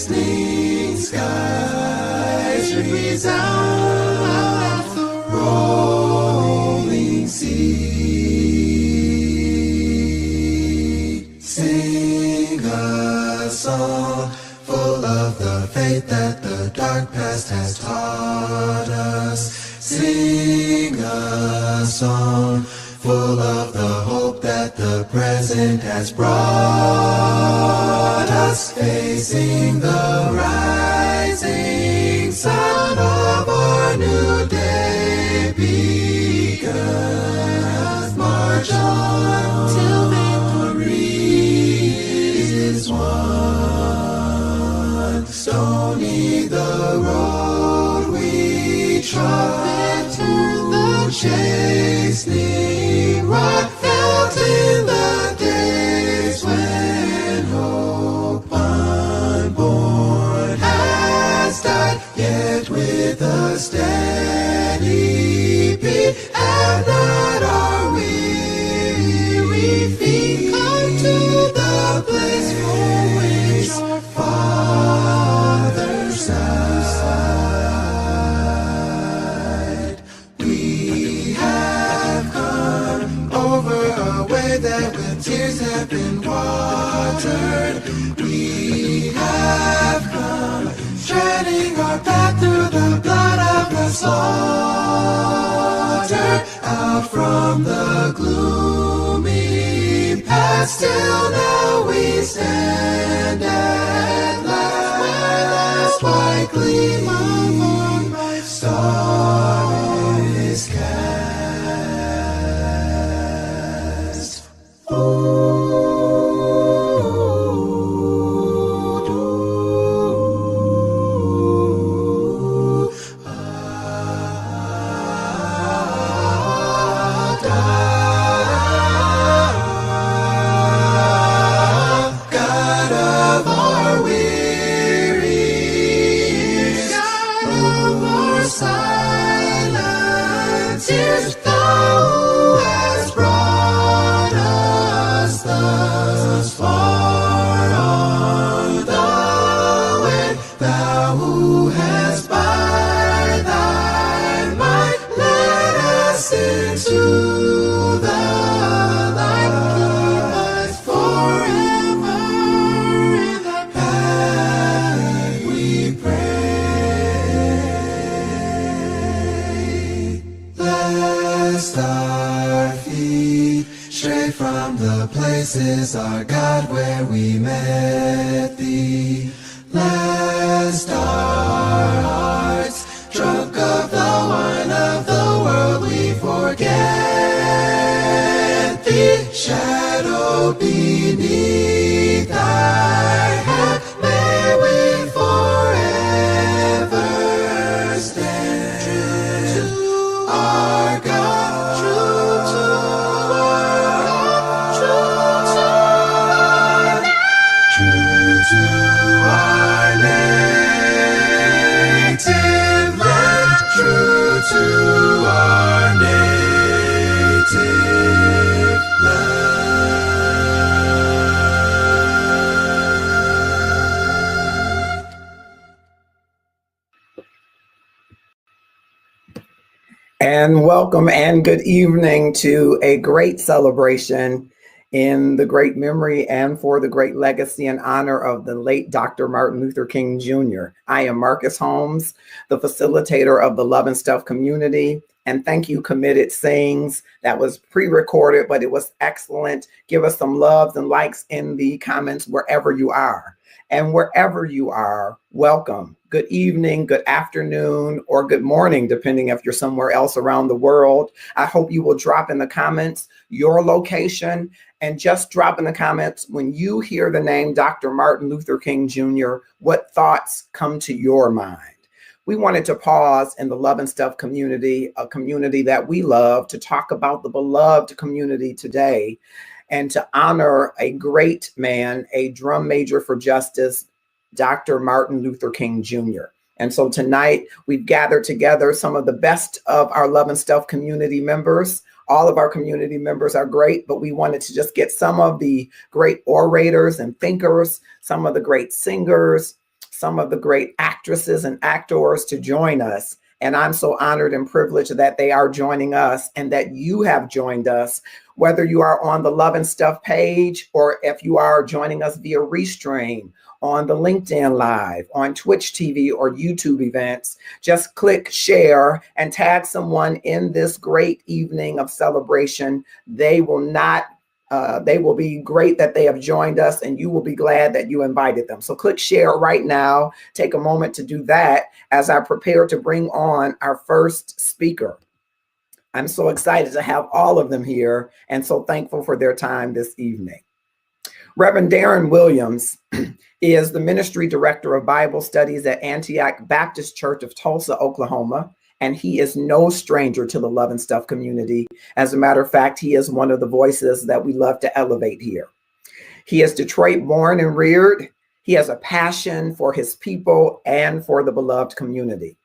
listening skies resound, the rolling sea. Sing a song full of the faith that the dark past has taught us. Sing a song full of the hope that the present has brought us. Facing the rising sun of our new day begun. March on till victory is won. Stony the road we trod to the chastening rod, felt in the days when hope unborn has died, yet with a steady beat and not our weary feet come to the place for which our fathers died. We have come over a way that with tears have been watered. We have come treading our path through the blood of the slaughter, out from the gloomy past till now we stand at last, where last white gleam of our star is cast. God of our weary years, God of our silent tears, thou who hast brought us thus far on the way, thou who hast by thy might led us into the light, keep us forever in the path we pray. Lest our feet stray from the places, our God, where we met thee. Lest our hearts, drunk of the wine of the world, we forget thee. Shadowed beneath thy hand, may we forever stand. True to our God, true to our God, true to our native land, true to our native land. And welcome and good evening to a great celebration in the great memory and for the great legacy and honor of the late Dr. Martin Luther King Jr. I am Marcus Holmes, the facilitator of the Love and Stuff community. And thank you, Committed Sings. That was pre-recorded, but it was excellent. Give us some loves and likes in the comments wherever you are. And wherever you are, welcome. Good evening, good afternoon, or good morning, depending if you're somewhere else around the world. I hope you will drop in the comments your location, and just drop in the comments when you hear the name Dr. Martin Luther King Jr., what thoughts come to your mind. We wanted to pause in the Love and Stuff community, a community that we love, to talk about the beloved community today and to honor a great man, a drum major for justice, Dr. Martin Luther King Jr. And so tonight we've gathered together some of the best of our Love and Stuff community members. All of our community members are great, but we wanted to just get some of the great orators and thinkers, some of the great singers, some of the great actresses and actors to join us. And I'm so honored and privileged that they are joining us and that you have joined us, whether you are on the Love and Stuff page or if you are joining us via Restream, on the LinkedIn Live, on Twitch TV or YouTube events. Just click share and tag someone in this great evening of celebration. They will be great that they have joined us, and you will be glad that you invited them. So click share right now. Take a moment to do that as I prepare to bring on our first speaker. I'm so excited to have all of them here and so thankful for their time this evening. Reverend Darren Williams is the Ministry Director of Bible Studies at Antioch Baptist Church of Tulsa, Oklahoma, and he is no stranger to the Love and Stuff community. As a matter of fact, he is one of the voices that we love to elevate here. He is Detroit born and reared. He has a passion for his people and for the beloved community.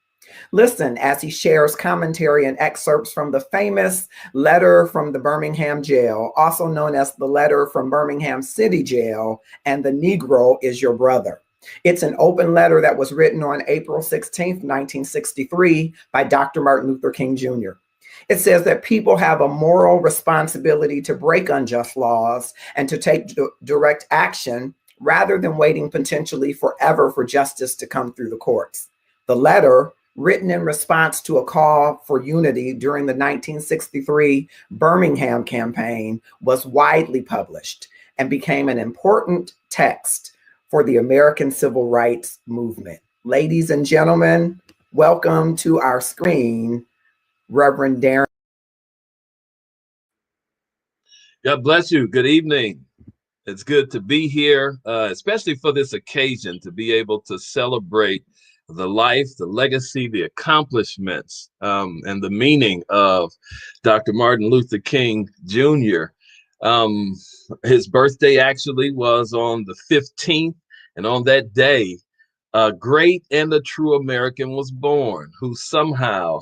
Listen as he shares commentary and excerpts from the famous letter from the Birmingham jail, also known as the letter from Birmingham City Jail, and the Negro is your brother. It's an open letter that was written on April 16th, 1963 by Dr. Martin Luther King Jr. It says that people have a moral responsibility to break unjust laws and to take direct action rather than waiting potentially forever for justice to come through the courts. The letter, written in response to a call for unity during the 1963 Birmingham campaign, was widely published and became an important text for the American Civil Rights Movement. Ladies and gentlemen, welcome to our screen, Reverend Darren. God bless you. Good evening. It's good to be here, especially for this occasion, to be able to celebrate the life, the legacy, the accomplishments, and the meaning of Dr. Martin Luther King Jr. His birthday actually was on the 15th, and on that day, a great and a true American was born who somehow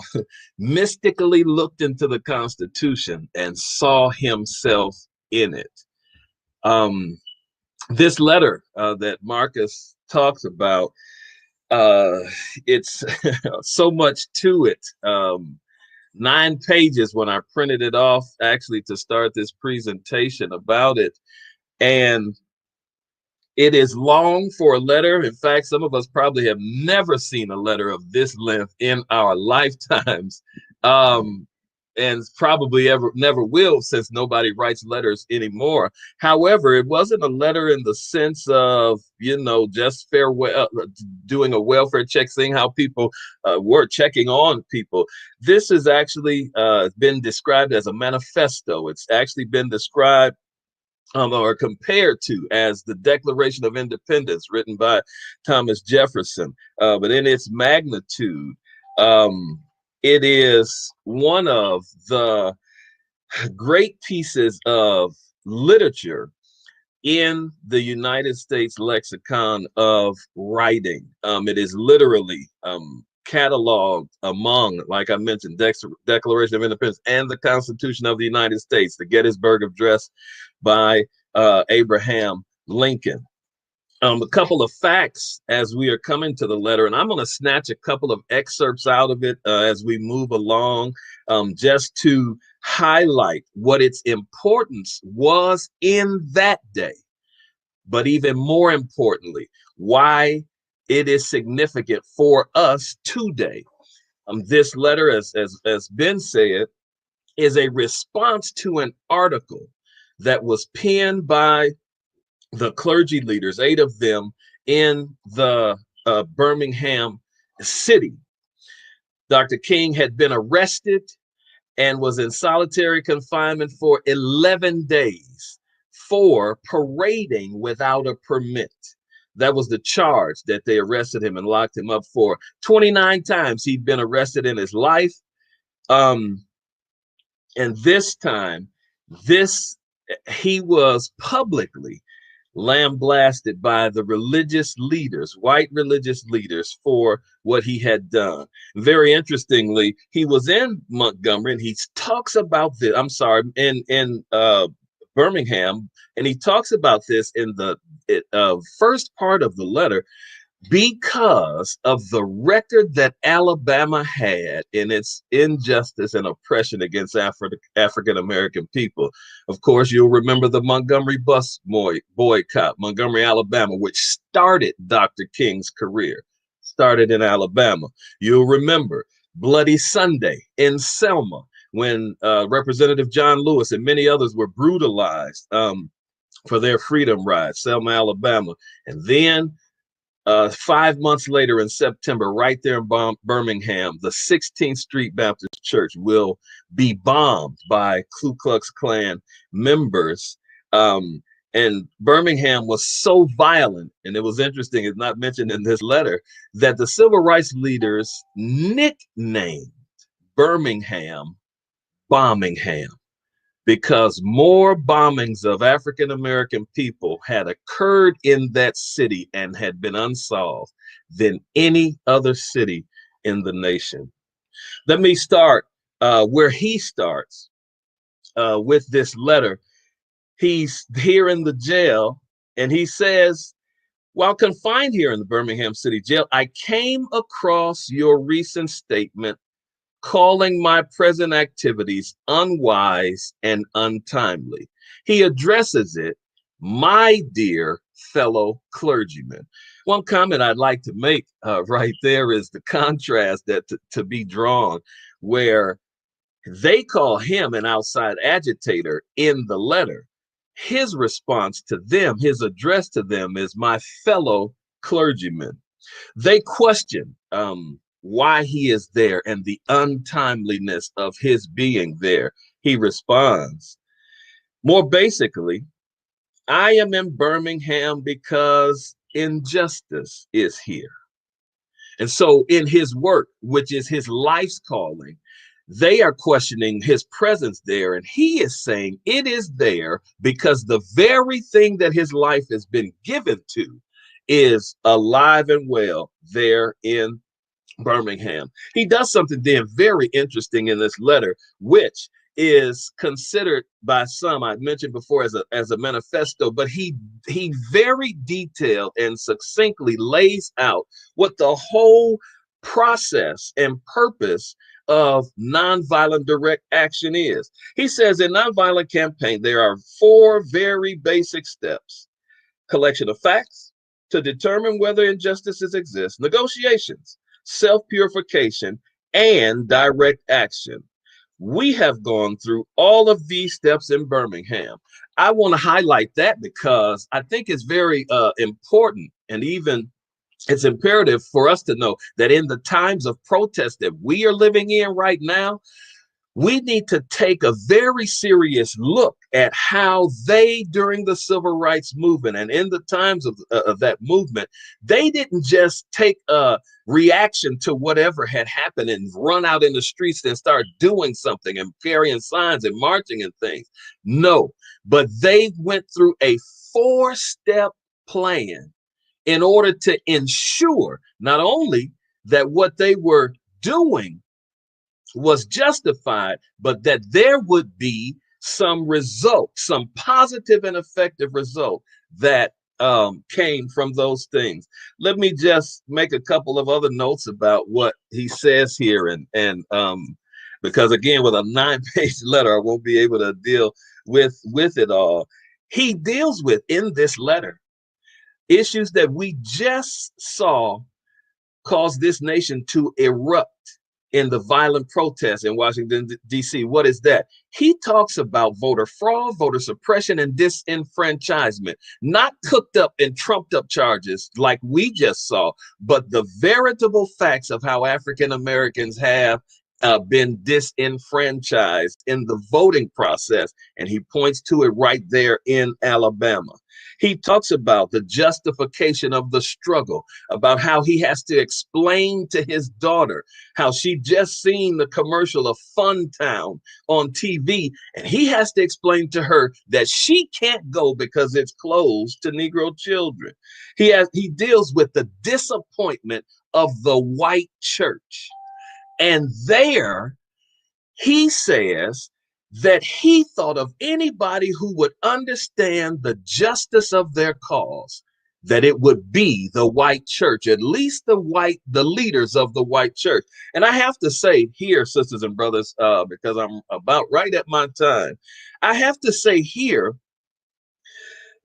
mystically looked into the Constitution and saw himself in it. This letter that Marcus talks about, it's so much to it. 9 pages when I printed it off actually to start this presentation about it. And it is long for a letter. In fact, some of us probably have never seen a letter of this length in our lifetimes. And probably never will, since nobody writes letters anymore. However, it wasn't a letter in the sense of, just farewell, doing a welfare check, seeing how people were checking on people. This has actually been described as a manifesto. It's actually been described or compared to as the Declaration of Independence, written by Thomas Jefferson. But in its magnitude, it is one of the great pieces of literature in the United States lexicon of writing. It is literally cataloged among, like I mentioned, Declaration of Independence and the Constitution of the United States, the Gettysburg Address by Abraham Lincoln. A couple of facts as we are coming to the letter, and I'm going to snatch a couple of excerpts out of it as we move along, just to highlight what its importance was in that day, but even more importantly, why it is significant for us today. This letter, as Ben said, is a response to an article that was penned by the clergy leaders, 8 of them, in the Birmingham city. Dr. King had been arrested and was in solitary confinement for 11 days for parading without a permit. That was the charge that they arrested him and locked him up for. 29 times he'd been arrested in his life. And this time, he was publicly lambasted by the religious leaders, white religious leaders, for what he had done. Very interestingly, he was in Montgomery, and he talks about this, in Birmingham, and he talks about this in the first part of the letter. because of the record that Alabama had in its injustice and oppression against African American people. Of course, you'll remember the Montgomery bus boycott, Montgomery, Alabama, which started Dr. King's career, started in Alabama. You'll remember Bloody Sunday in Selma, when Representative John Lewis and many others were brutalized for their freedom ride, Selma, Alabama. And then 5 months later in September, right there in Birmingham, the 16th Street Baptist Church will be bombed by Ku Klux Klan members. And Birmingham was so violent, and it was interesting, it's not mentioned in this letter, that the civil rights leaders nicknamed Birmingham Bombingham, because more bombings of African American people had occurred in that city and had been unsolved than any other city in the nation. Let me start where he starts with this letter. He's here in the jail, and he says, while confined here in the Birmingham City Jail, I came across your recent statement calling my present activities unwise and untimely. He addresses it, my dear fellow clergymen. One comment I'd like to make right there is the contrast that to be drawn, where they call him an outside agitator in the letter. His response to them, his address to them, is my fellow clergymen. They question why he is there and the untimeliness of his being there. He responds, more basically, I am in Birmingham because injustice is here. And so in his work, which is his life's calling, they are questioning his presence there. And he is saying it is there because the very thing that his life has been given to is alive and well there in Birmingham. He does something then very interesting in this letter, which is considered by some, I mentioned before, as a manifesto, but he very detailed and succinctly lays out what the whole process and purpose of nonviolent direct action is. He says in nonviolent campaign, there are 4 very basic steps: collection of facts to determine whether injustices exist, negotiations, self-purification, and direct action. We have gone through all of these steps in Birmingham. I want to highlight that because I think it's very important, and even it's imperative for us to know that in the times of protest that we are living in right now, we need to take a very serious look at how they, during the civil rights movement and in the times of that movement, they didn't just take a reaction to whatever had happened and run out in the streets and start doing something and carrying signs and marching and things. No, but they went through a 4-step plan in order to ensure not only that what they were doing was justified, but that there would be some result, some positive and effective result that came from those things. Let me just make a couple of other notes about what he says here, and because again, with a 9-page letter, I won't be able to deal with it all. He deals with in this letter issues that we just saw cause this nation to erupt in the violent protests in Washington, D.C. What is that? He talks about voter fraud, voter suppression, and disenfranchisement, not cooked up and trumped up charges like we just saw, but the veritable facts of how African Americans have been disenfranchised in the voting process. And he points to it right there in Alabama. He talks about the justification of the struggle, about how he has to explain to his daughter how she just seen the commercial of Funtown on TV, and he has to explain to her that she can't go because it's closed to Negro children. He deals with the disappointment of the white church. And there he says that he thought of anybody who would understand the justice of their cause, that it would be the white church, at least the leaders of the white church. And I have to say here, sisters and brothers, because I'm about right at my time, I have to say here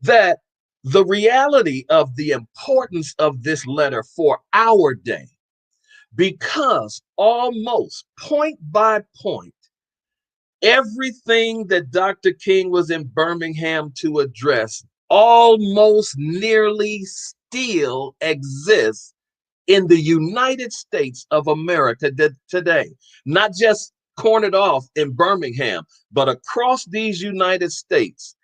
that the reality of the importance of this letter for our day, because almost point by point, everything that Dr. King was in Birmingham to address almost nearly still exists in the United States of America today. Not just cornered off in Birmingham, but across these United States.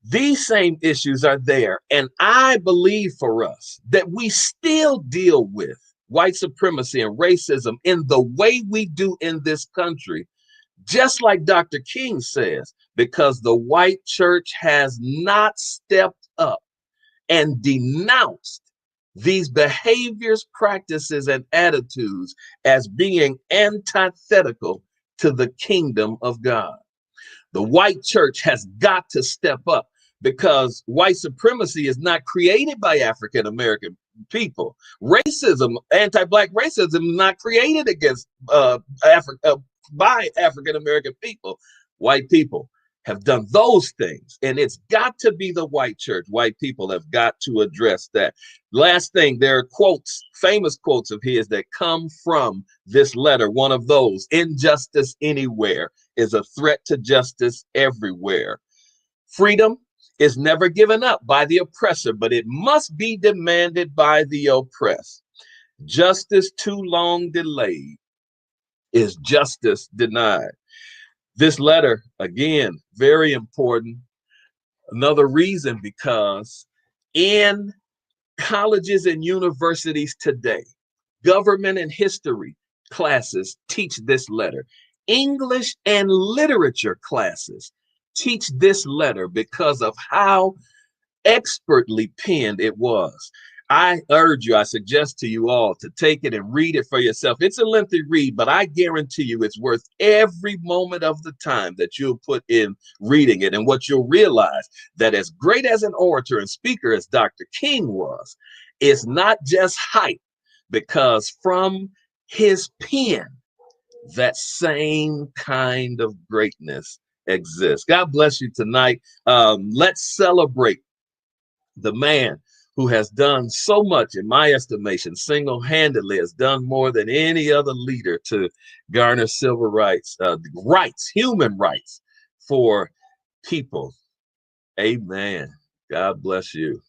These same issues are there. And I believe for us that we still deal with white supremacy and racism in the way we do in this country, just like Dr. King says, because the white church has not stepped up and denounced these behaviors, practices, and attitudes as being antithetical to the kingdom of God. The white church has got to step up, because white supremacy is not created by African American people. Racism, anti-Black racism, is not created against by African American people. White people have done those things, and it's got to be the white church. White people have got to address that. Last thing, there are quotes, famous quotes of his that come from this letter. One of those: injustice anywhere is a threat to justice everywhere. Freedom is never given up by the oppressor, but it must be demanded by the oppressed. Justice too long delayed is justice denied. This letter, again, very important. Another reason, because in colleges and universities today, government and history classes teach this letter. English and literature classes teach this letter because of how expertly penned it was. I urge you, I suggest to you all to take it and read it for yourself. It's a lengthy read, but I guarantee you it's worth every moment of the time that you'll put in reading it. And what you'll realize, that as great as an orator and speaker as Dr. King was, it's not just hype, because from his pen, that same kind of greatness exists. God bless you tonight. Let's celebrate the man who has done so much, in my estimation, single-handedly has done more than any other leader to garner civil rights, human rights for people. Amen. God bless you.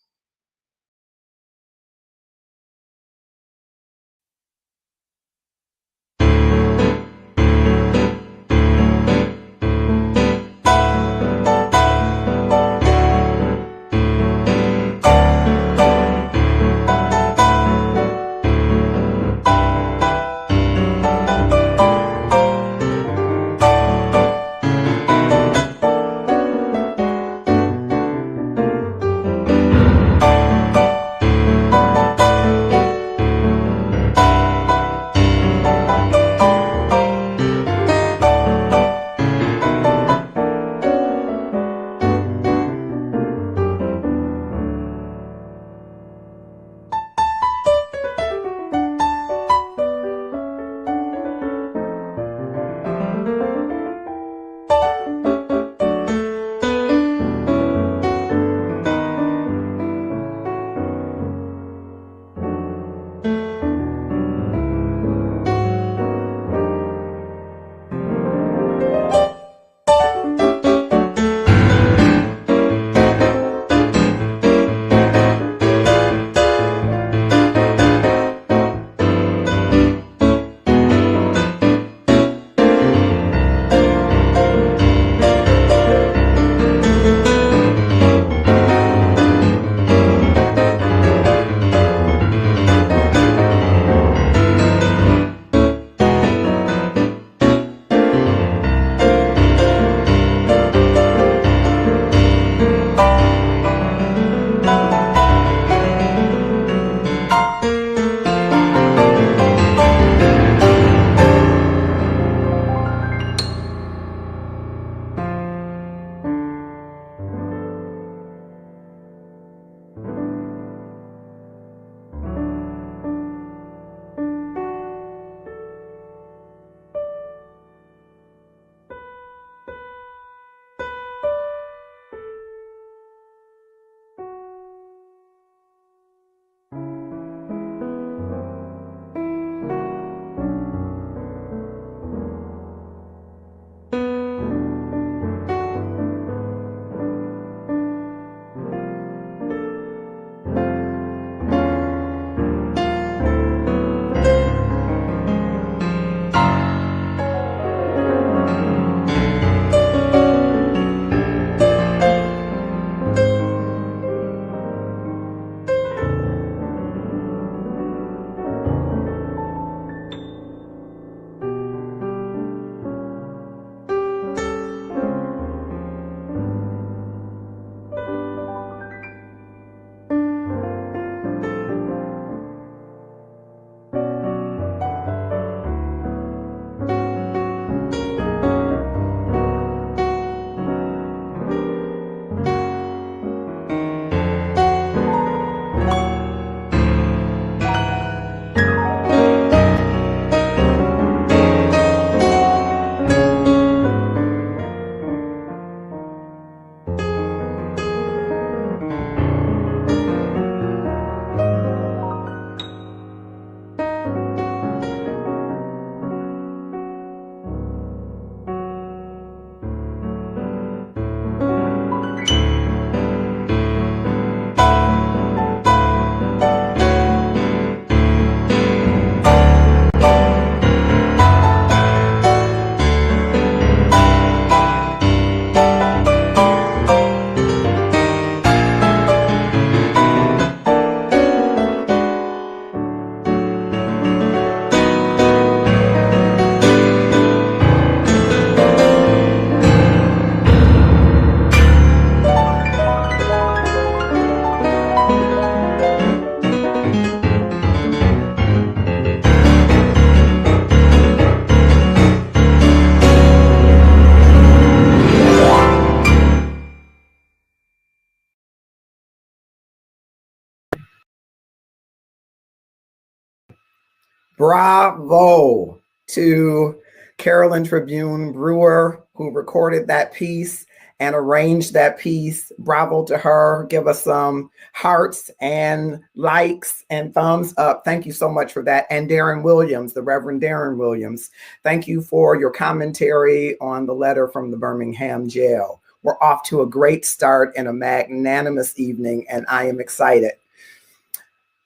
Bravo to Carolyn Tribune Brewer, who recorded that piece and arranged that piece. Bravo to her. Give us some hearts and likes and thumbs up. Thank you so much for that. And Darren Williams, the Reverend Darren Williams, thank you for your commentary on the letter from the Birmingham jail. We're off to a great start and a magnanimous evening, and I am excited.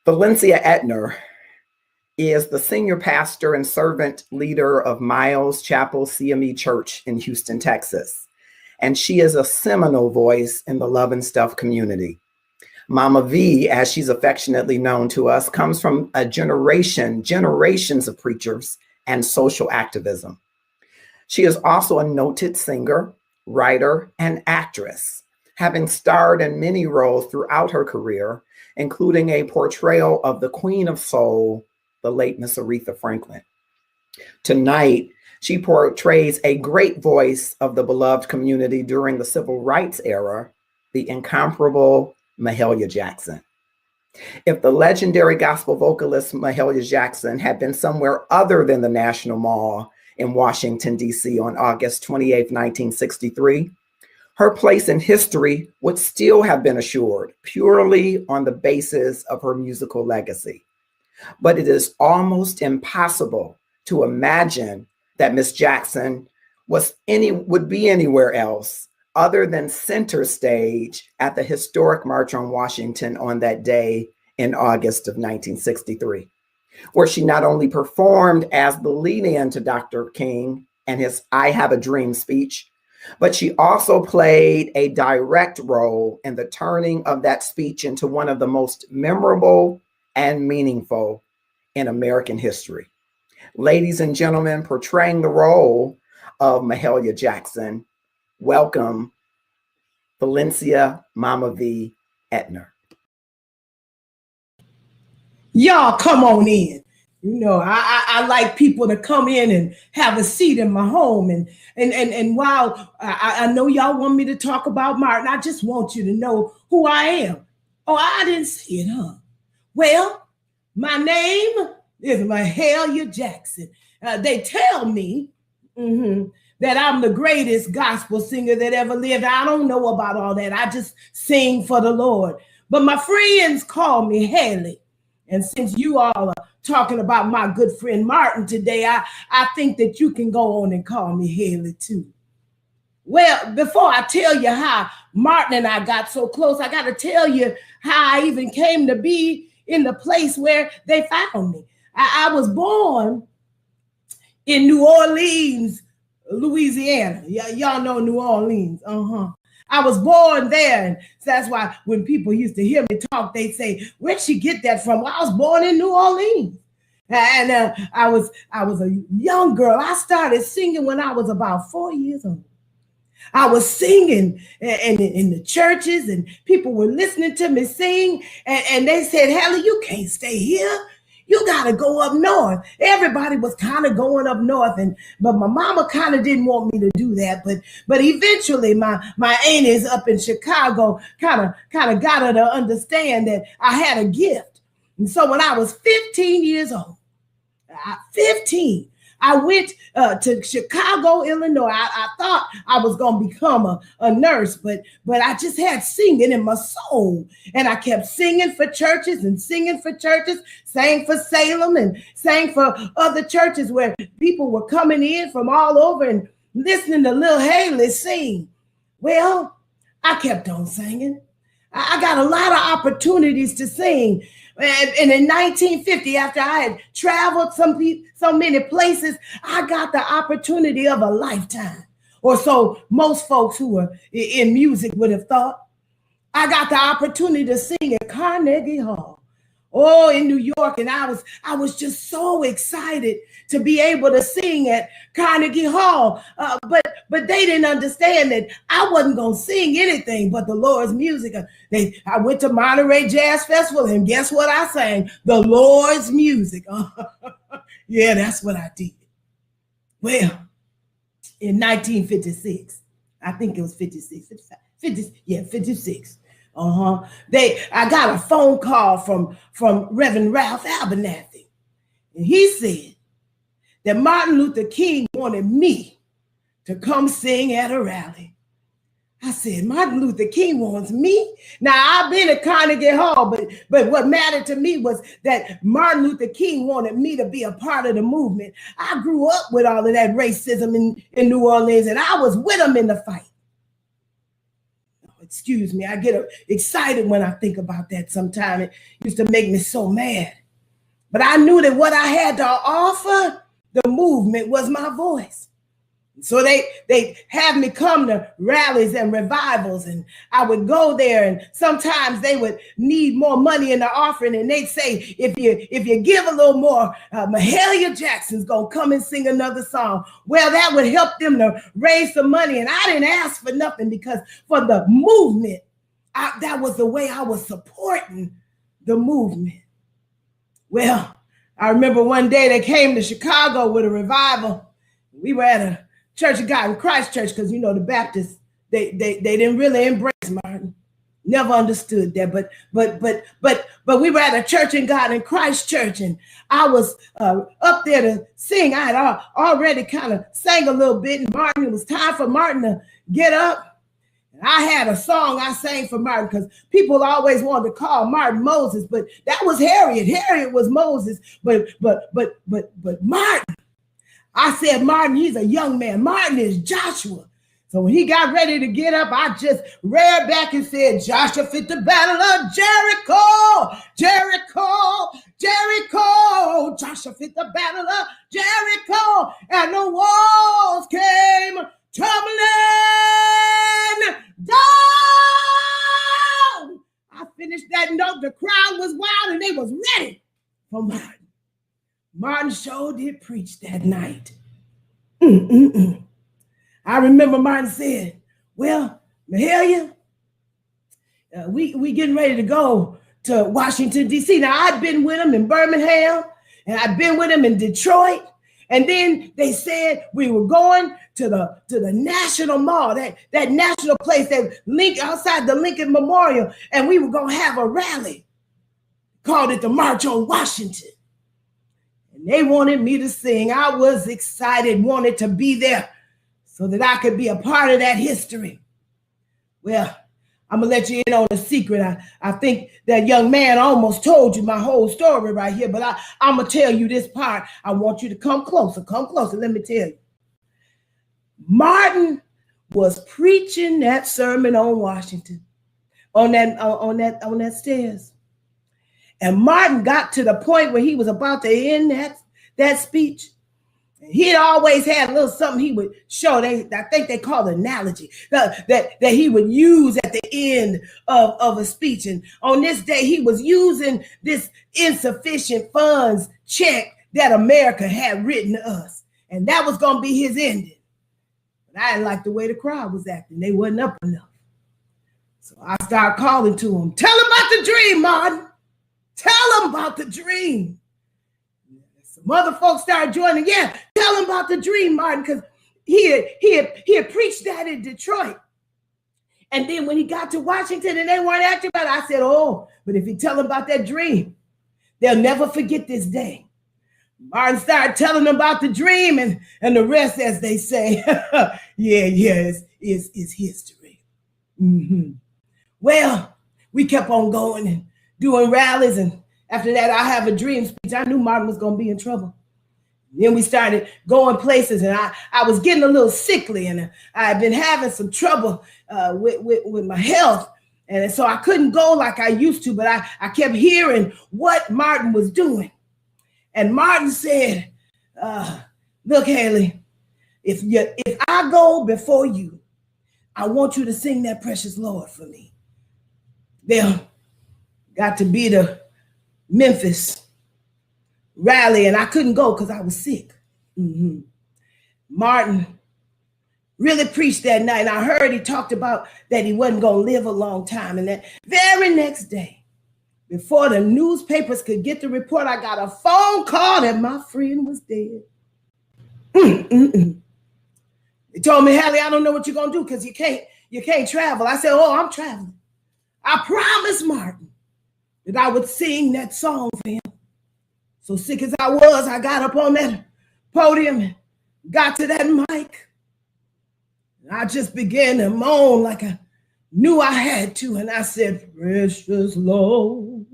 Valencia Etner is the senior pastor and servant leader of Miles Chapel CME Church in Houston, Texas. And she is a seminal voice in the Love and Stuff community. Mama V, as she's affectionately known to us, comes from a generations of preachers and social activism. She is also a noted singer, writer, and actress, having starred in many roles throughout her career, including a portrayal of the Queen of Soul, the late Miss Aretha Franklin. Tonight, she portrays a great voice of the beloved community during the civil rights era, the incomparable Mahalia Jackson. If the legendary gospel vocalist Mahalia Jackson had been somewhere other than the National Mall in Washington, D.C. on August 28, 1963, her place in history would still have been assured purely on the basis of her musical legacy. But it is almost impossible to imagine that Miss Jackson would be anywhere else other than center stage at the historic March on Washington on that day in August of 1963, where she not only performed as the lead-in to Dr. King and his I Have a Dream speech, but she also played a direct role in the turning of that speech into one of the most memorable and meaningful in American history. Ladies and gentlemen, portraying the role of Mahalia Jackson, welcome Valencia Mama V Etner. Y'all come on in. You know, I like people to come in and have a seat in my home. And while I know y'all want me to talk about Martin, I just want you to know who I am. Oh, I didn't say it, huh? Well, my name is Mahalia Jackson. They tell me that I'm the greatest gospel singer that ever lived. I don't know about all that. I just sing for the Lord. But my friends call me Haley. And since you all are talking about my good friend Martin today, I think that you can go on and call me Haley too. Well, before I tell you how Martin and I got so close, I got to tell you how I even came to be in the place where they found me. I was born in New Orleans, Louisiana. Y'all know New Orleans. I was born there, and so that's why when people used to hear me talk, they'd say, "Where'd she get that from?" Well, I was born in New Orleans, and I was a young girl. I started singing when I was about 4 years old. I was singing in the churches, and people were listening to me sing, and they said, "Haley, you can't stay here. You got to go up north." Everybody was kind of going up north, but my mama kind of didn't want me to do that. But eventually, my aunties up in Chicago kind of got her to understand that I had a gift. And so when I was 15 years old, 15, I went to Chicago, Illinois. I thought I was going to become a nurse, but I just had singing in my soul. And I kept singing for churches and singing for churches, sang for Salem and sang for other churches where people were coming in from all over and listening to Lil Haley sing. Well, I kept on singing. I got a lot of opportunities to sing. And in 1950, after I had traveled so many places, I got the opportunity of a lifetime, or so most folks who are in music would have thought. I got the opportunity to sing at Carnegie Hall, in New York, and I was just so excited to be able to sing at Carnegie Hall. But they didn't understand that I wasn't going to sing anything but the Lord's music. I went to Monterey Jazz Festival, and guess what I sang? The Lord's music. Yeah, that's what I did. Well, in 1956, I think it was 56, 56. I got a phone call from Reverend Ralph Abernathy. And he said that Martin Luther King wanted me to come sing at a rally. I said, Martin Luther King wants me? Now, I've been at Carnegie Hall, but what mattered to me was that Martin Luther King wanted me to be a part of the movement. I grew up with all of that racism in New Orleans, and I was with him in the fight. Excuse me, I get excited when I think about that sometimes. It used to make me so mad. But I knew that what I had to offer the movement was my voice. So they have me come to rallies and revivals, and I would go there, and sometimes they would need more money in the offering, and they'd say, if you give a little more, Mahalia Jackson's gonna come and sing another song. Well, that would help them to raise some money, and I didn't ask for nothing, because for the movement, that was the way I was supporting the movement. Well, I remember one day they came to Chicago with a revival. We were at a Church of God in Christ Church, because you know the Baptists, they didn't really embrace Martin. Never understood that. But we were at a Church in God in Christ Church, and I was up there to sing. I had already kind of sang a little bit, and Martin, it was time for Martin to get up. And I had a song I sang for Martin, because people always wanted to call Martin Moses, but that was Harriet. Harriet was Moses, but Martin. I said, Martin, he's a young man. Martin is Joshua. So when he got ready to get up, I just reared back and said, Joshua fit the battle of Jericho, Jericho, Jericho. Joshua fit the battle of Jericho, and the walls came tumbling down. I finished that note. The crowd was wild, and they was ready for Martin. Martin sure did preach that night. I remember Martin said, well, Mahalia, we getting ready to go to Washington, D.C. Now, I'd been with him in Birmingham, and I'd been with him in Detroit. And then they said we were going to the National Mall, that national place that outside the Lincoln Memorial, and we were going to have a rally. Called it the March on Washington. They wanted me to sing. I was excited, wanted to be there so that I could be a part of that history. Well, I'm going to let you in on a secret. I think that young man almost told you my whole story right here, but I'm going to tell you this part. I want you to come closer. Come closer. Let me tell you. Martin was preaching that sermon on Washington, on that stairs. And Martin got to the point where he was about to end that speech. He had always had a little something he would show. I think they call it analogy that he would use at the end of a speech. And on this day, he was using this insufficient funds check that America had written to us. And that was going to be his ending. But I didn't like the way the crowd was acting. They wasn't up enough. So I started calling to him. Tell him about the dream, Martin. Tell him about the dream. Some other folks started joining. Yeah, tell him about the dream, Martin, because he had preached that in Detroit. And then when he got to Washington and they weren't acting about it, I said, oh, but if you tell them about that dream, they'll never forget this day. Martin started telling them about the dream, and the rest, as they say, is history. Well, we kept on going and doing rallies, and after that, I have a dream speech. I knew Martin was going to be in trouble. Then we started going places, and I was getting a little sickly, and I had been having some trouble with my health, and so I couldn't go like I used to, but I kept hearing what Martin was doing. And Martin said, look, Haley, if I go before you, I want you to sing that Precious Lord for me. There got to be the Memphis rally, and I couldn't go because I was sick. Martin really preached that night, and I heard he talked about that he wasn't going to live a long time. And that very next day, before the newspapers could get the report, I got a phone call that my friend was dead. They told me, Hallie, I don't know what you're going to do because you can't travel. I said, oh, I'm traveling. I promised Martin that I would sing that song for him. So sick as I was, I got up on that podium and got to that mic. I just began to moan like I knew I had to. And I said, precious Lord,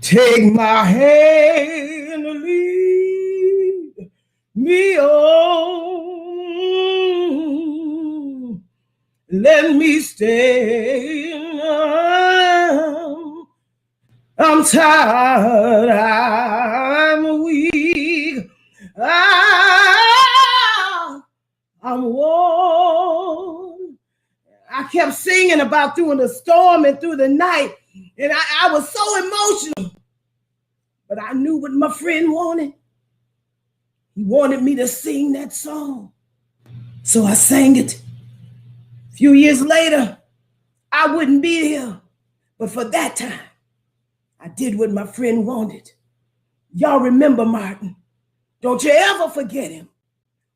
take my hand and lead me on. Let me stay. I'm tired. I'm weak. I'm worn. I kept singing about through the storm and through the night. And I was so emotional. But I knew what my friend wanted. He wanted me to sing that song. So I sang it. A few years later, I wouldn't be here. But for that time, I did what my friend wanted. Y'all remember Martin. Don't you ever forget him.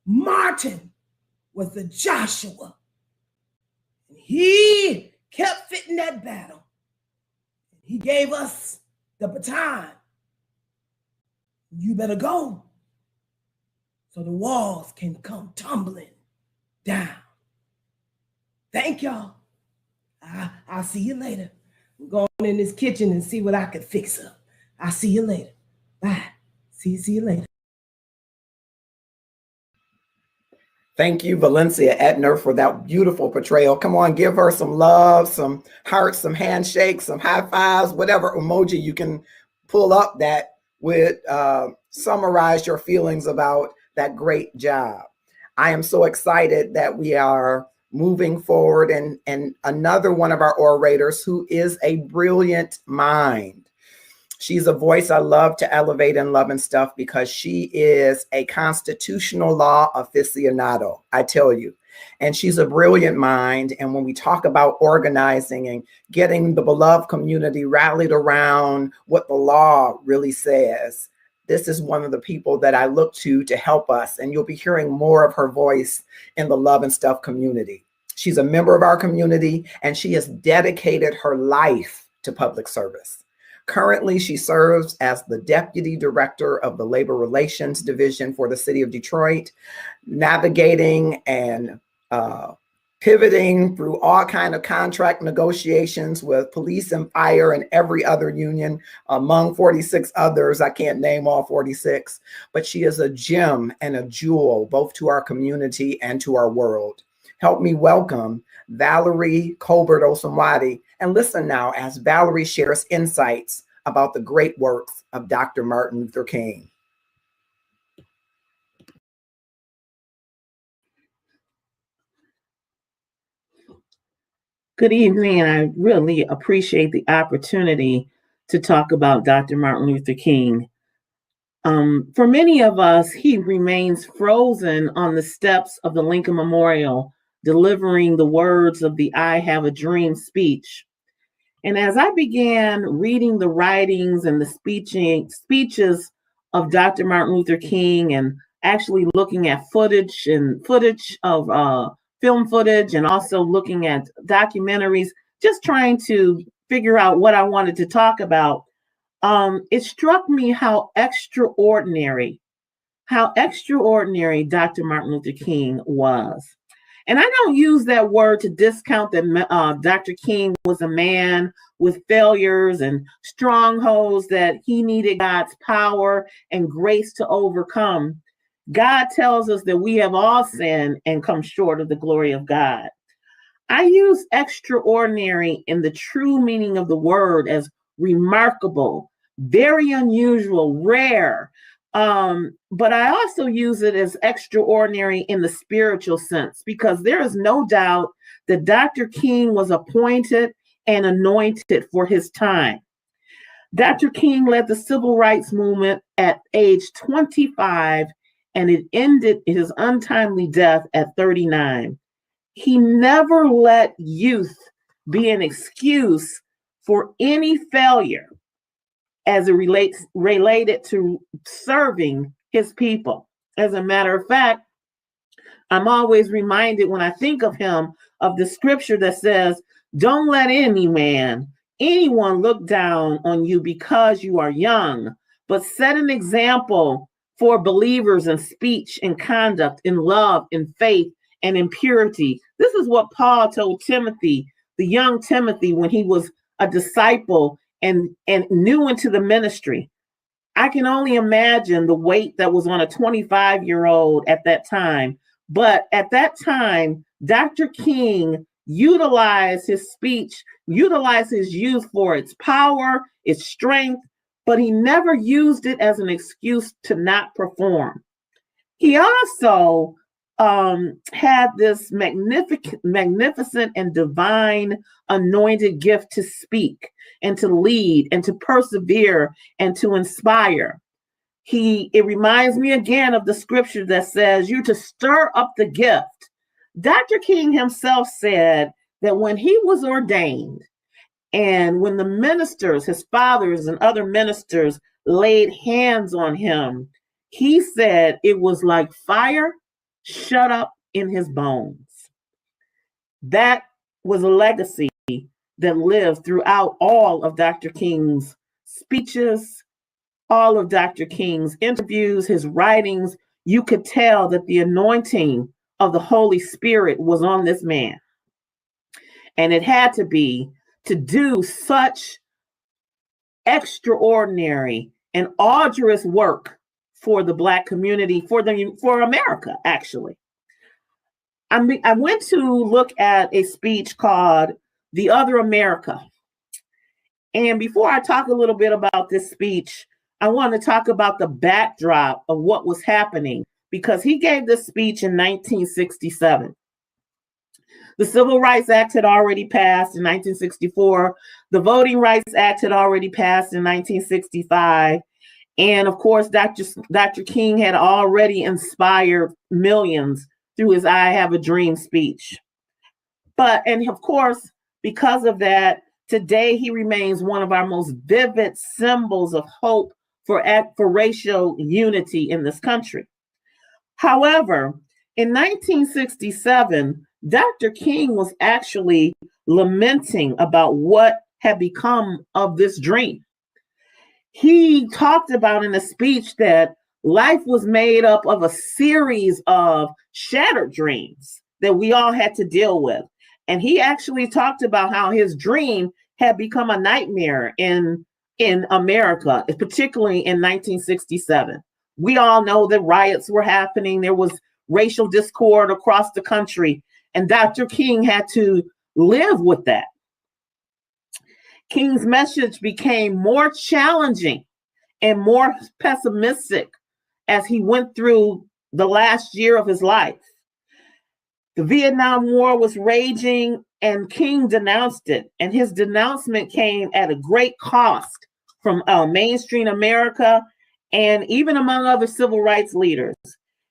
Martin was the Joshua. He kept fitting that battle. He gave us the baton. You better go so the walls can come tumbling down. Thank y'all. I'll see you later. I'm going in this kitchen and see what I can fix up. I'll see you later. Bye. See you later. Thank you, Valencia Etner, for that beautiful portrayal. Come on, give her some love, some hearts, some handshakes, some high fives, whatever emoji you can pull up that would summarize your feelings about that great job. I am so excited that we are moving forward and another one of our orators who is a brilliant mind. She's a voice I love to elevate in Love and Stuff because she is a constitutional law aficionado, I tell you. And she's a brilliant mind. And when we talk about organizing and getting the beloved community rallied around what the law really says, this is one of the people that I look to help us. And you'll be hearing more of her voice in the Love and Stuff community. She's a member of our community and she has dedicated her life to public service. Currently, she serves as the Deputy Director of the Labor Relations Division for the City of Detroit, navigating and pivoting through all kinds of contract negotiations with police and fire and every other union, among 46 others. I can't name all 46, but she is a gem and a jewel, both to our community and to our world. Help me welcome Valerie Colbert Osunwadi. And listen now as Valerie shares insights about the great works of Dr. Martin Luther King. Good evening, and I really appreciate the opportunity to talk about Dr. Martin Luther King. For many of us, he remains frozen on the steps of the Lincoln Memorial, delivering the words of the I Have a Dream speech. And as I began reading the writings and the speeches of Dr. Martin Luther King and actually looking at footage of film footage and also looking at documentaries, just trying to figure out what I wanted to talk about, it struck me how extraordinary Dr. Martin Luther King was. And I don't use that word to discount that Dr. King was a man with failures and strongholds that he needed God's power and grace to overcome. God tells us that we have all sinned and come short of the glory of God. I use extraordinary in the true meaning of the word as remarkable, very unusual, rare. But I also use it as extraordinary in the spiritual sense, because there is no doubt that Dr. King was appointed and anointed for his time. Dr. King led the civil rights movement at age 25, and it ended his untimely death at 39. He never let youth be an excuse for any failure as it related to serving his people. As a matter of fact, I'm always reminded when I think of him of the scripture that says, "Don't let any man anyone look down on you because you are young, but set an example for believers in speech and conduct, in love, in faith, and in purity. This is what Paul told Timothy, the young Timothy, when he was a disciple and new into the ministry. I can only imagine the weight that was on a 25-year-old at that time. But at that time, Dr. King utilized his speech, utilized his youth for its power, its strength, but he never used it as an excuse to not perform. He also had this magnificent and divine anointed gift to speak and to lead and to persevere and to inspire. It reminds me again of the scripture that says you're to stir up the gift. Dr. King himself said that when he was ordained and when the ministers, his fathers and other ministers, laid hands on him, he said it was like fire shut up in his bones. That was a legacy that lived throughout all of Dr. King's speeches, all of Dr. King's interviews, his writings. You could tell that the anointing of the Holy Spirit was on this man. And it had to be to do such extraordinary and arduous work for the Black community, for America, actually. I went to look at a speech called The Other America. And before I talk a little bit about this speech, I want to talk about the backdrop of what was happening, because he gave this speech in 1967. The Civil Rights Act had already passed in 1964. The Voting Rights Act had already passed in 1965. And of course, Dr. King had already inspired millions through his I Have a Dream speech. And of course, because of that, today he remains one of our most vivid symbols of hope for racial unity in this country. However, in 1967, Dr. King was actually lamenting about what had become of this dream. He talked about in a speech that life was made up of a series of shattered dreams that we all had to deal with. And he actually talked about how his dream had become a nightmare in America, particularly in 1967. We all know that riots were happening. There was racial discord across the country, and Dr. King had to live with that. King's message became more challenging and more pessimistic as he went through the last year of his life. The Vietnam War was raging, and King denounced it. And his denouncement came at a great cost from mainstream America and even among other civil rights leaders.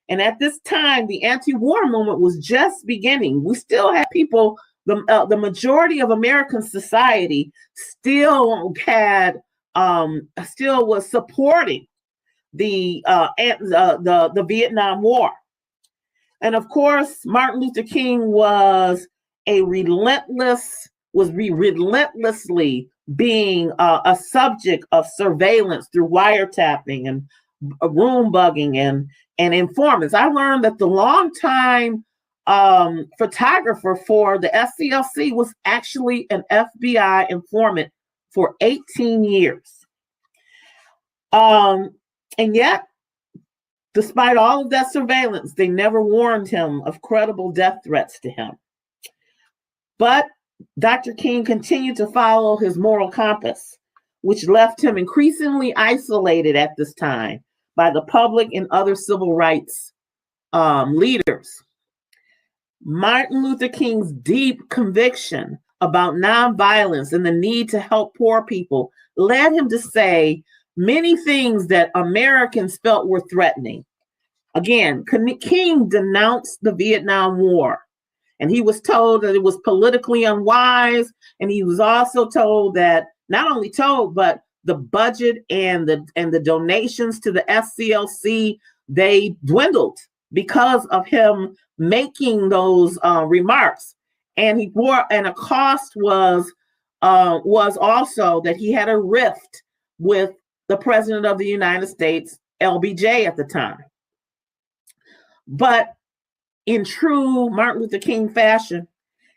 And at this time, the anti-war movement was just beginning. We still had people, the majority of American society still was supporting the Vietnam War. And of course, Martin Luther King was relentlessly being a subject of surveillance through wiretapping and room bugging and informants. I learned that the longtime photographer for the SCLC was actually an FBI informant for 18 years. And yet, despite all of that surveillance, they never warned him of credible death threats to him. But Dr. King continued to follow his moral compass, which left him increasingly isolated at this time by the public and other civil rights leaders. Martin Luther King's deep conviction about nonviolence and the need to help poor people led him to say many things that Americans felt were threatening. Again, King denounced the Vietnam War, and he was told that it was politically unwise. And he was also told that, not only told, but the budget and the donations to the SCLC, they dwindled because of him making those remarks. And a cost was was also that he had a rift with the President of the United States, LBJ, at the time. But in true Martin Luther King fashion,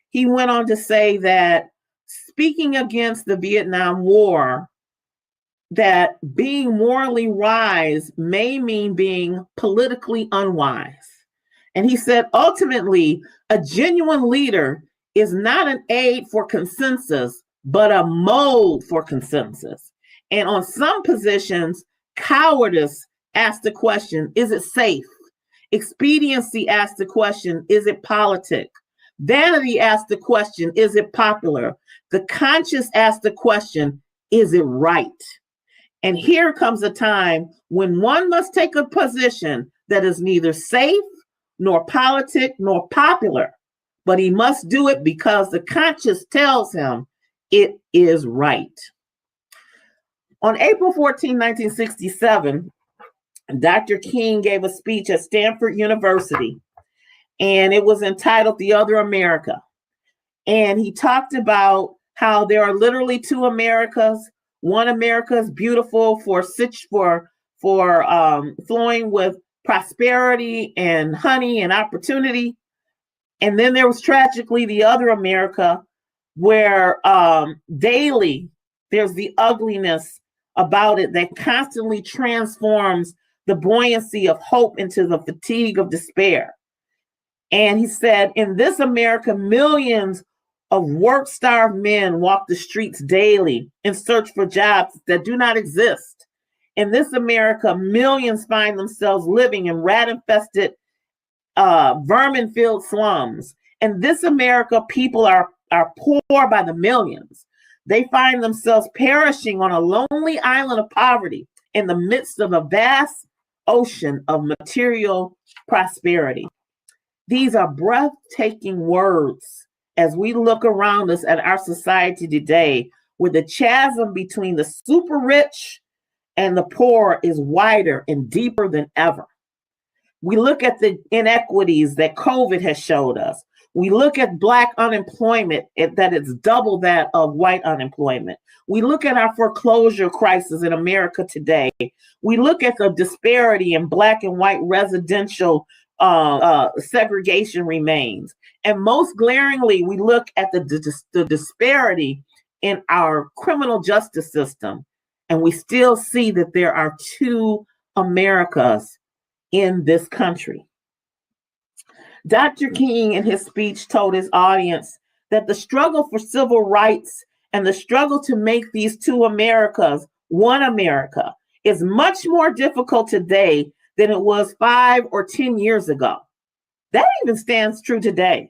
he went on to say that speaking against the Vietnam War, that being morally wise may mean being politically unwise. And he said, ultimately, a genuine leader is not an aid for consensus, but a mode for consensus. And on some positions, cowardice asks the question, is it safe? Expediency asks the question, is it politic? Vanity asks the question, is it popular? The conscious asks the question, is it right? And here comes a time when one must take a position that is neither safe, nor politic, nor popular, but he must do it because the conscience tells him it is right. On April 14, 1967, Dr. King gave a speech at Stanford University, and it was entitled The Other America. And he talked about how there are literally two Americas. One America is beautiful for flowing with prosperity and honey and opportunity. And then there was tragically the other America where daily there's the ugliness about it that constantly transforms the buoyancy of hope into the fatigue of despair. And he said, in this America, millions of work-starved men walk the streets daily in search for jobs that do not exist. In this America, millions find themselves living in rat-infested, vermin-filled slums. In this America, people are poor by the millions. They find themselves perishing on a lonely island of poverty in the midst of a vast ocean of material prosperity. These are breathtaking words as we look around us at our society today, where the chasm between the super rich and the poor is wider and deeper than ever. We look at the inequities that COVID has showed us. We look at Black unemployment, that it's double that of white unemployment. We look at our foreclosure crisis in America today. We look at the disparity in Black and white residential segregation remains. And most glaringly, we look at the disparity in our criminal justice system. And we still see that there are two Americas in this country. Dr. King in his speech told his audience that the struggle for civil rights and the struggle to make these two Americas one America is much more difficult today than it was 5 or 10 years ago. That even stands true today.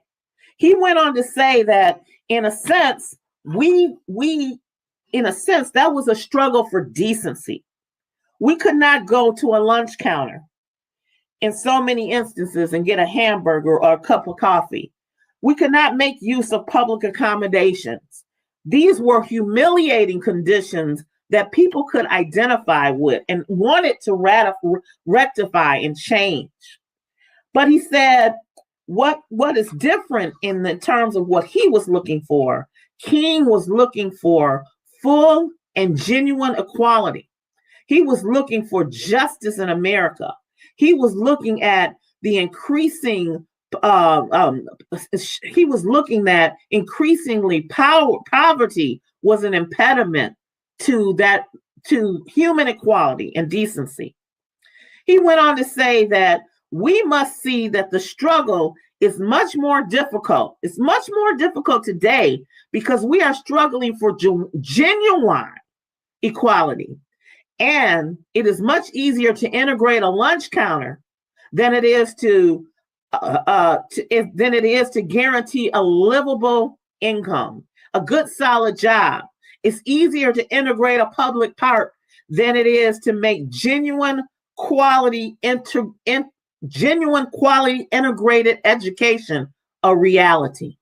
He went on to say that in a sense, that was a struggle for decency. We could not go to a lunch counter in so many instances and get a hamburger or a cup of coffee. We could not make use of public accommodations. These were humiliating conditions that people could identify with and wanted to rectify and change. But he said, what is different in the terms of what he was looking for? King was looking for full and genuine equality. He was looking for justice in America. He was looking at the increasing, he was looking that increasingly poverty was an impediment to human equality and decency. He went on to say that we must see that the struggle is much more difficult. It's much more difficult today because we are struggling for genuine equality. And it is much easier to integrate a lunch counter than it is to guarantee a livable income, a good solid job. It's easier to integrate a public park than it is to make genuine quality integrated education a reality.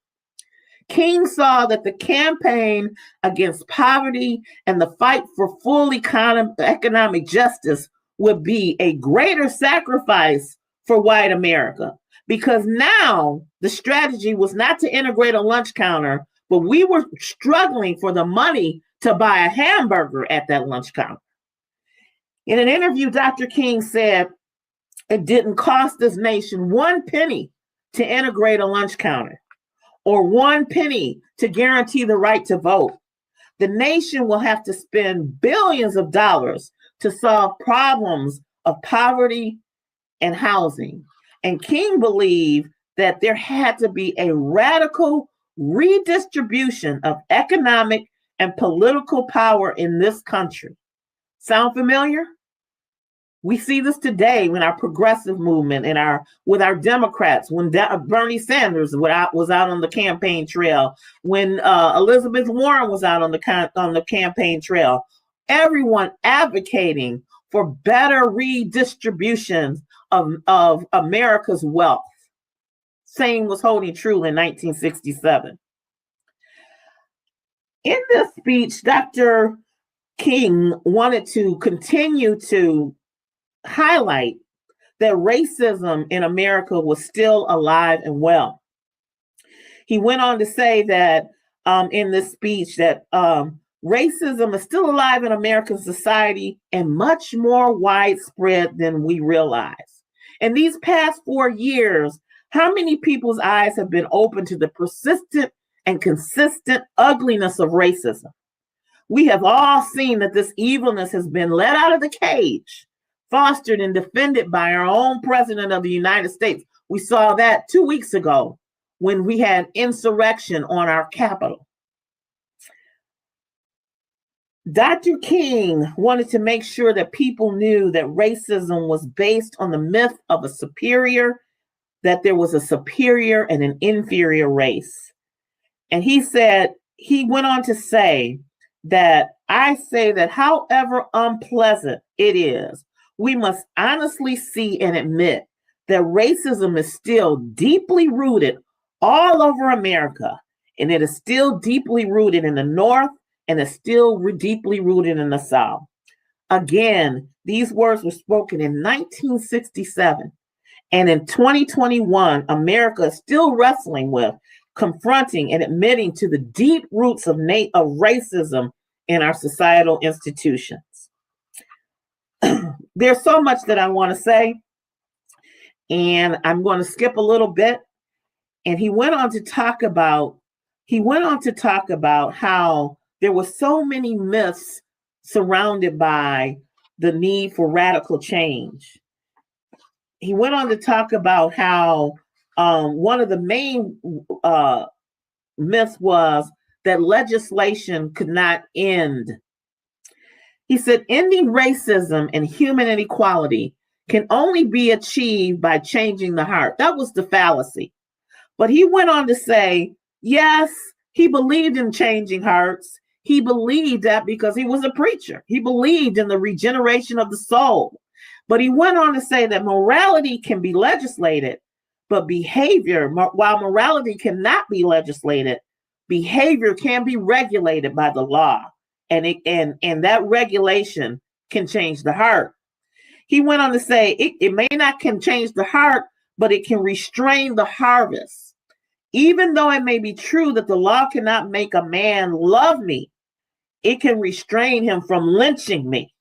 King saw that the campaign against poverty and the fight for full economic justice would be a greater sacrifice for white America, because now the strategy was not to integrate a lunch counter, but we were struggling for the money to buy a hamburger at that lunch counter. In an interview, Dr. King said it didn't cost this nation 1 penny to integrate a lunch counter or 1 penny to guarantee the right to vote. The nation will have to spend billions of dollars to solve problems of poverty and housing. And King believed that there had to be a radical redistribution of economic and political power in this country. Sound familiar? We see this today in our progressive movement, with our Democrats, when Bernie Sanders was out on the campaign trail, when Elizabeth Warren was out on the campaign trail. Everyone advocating for better redistribution of America's wealth. Same was holding true in 1967. In this speech, Dr. King wanted to continue to highlight that racism in America was still alive and well. He went on to say that in this speech that racism is still alive in American society and much more widespread than we realize. In these past 4 years, how many people's eyes have been opened to the persistent and consistent ugliness of racism? We have all seen that this evilness has been let out of the cage, fostered and defended by our own president of the United States. We saw that 2 weeks ago when we had insurrection on our Capitol. Dr. King wanted to make sure that people knew that racism was based on the myth of a superior, that there was a superior and an inferior race. And he went on to say that I say that however unpleasant it is, we must honestly see and admit that racism is still deeply rooted all over America, and it is still deeply rooted in the North, and is still deeply rooted in the South. Again, these words were spoken in 1967, and in 2021, America is still wrestling with, confronting, and admitting to the deep roots of racism in our societal institutions. There's so much that I want to say, and I'm going to skip a little bit. And he went on to talk about how there were so many myths surrounded by the need for radical change. He went on to talk about how one of the main myths was that legislation could not end. He said, ending racism and human inequality can only be achieved by changing the heart. That was the fallacy. But he went on to say, yes, he believed in changing hearts. He believed that because he was a preacher. He believed in the regeneration of the soul. But he went on to say that morality can be legislated, but behavior, while morality cannot be legislated, behavior can be regulated by the law. And that regulation can change the heart. He went on to say it may not can change the heart, but it can restrain the harvest. Even though it may be true that the law cannot make a man love me, it can restrain him from lynching me.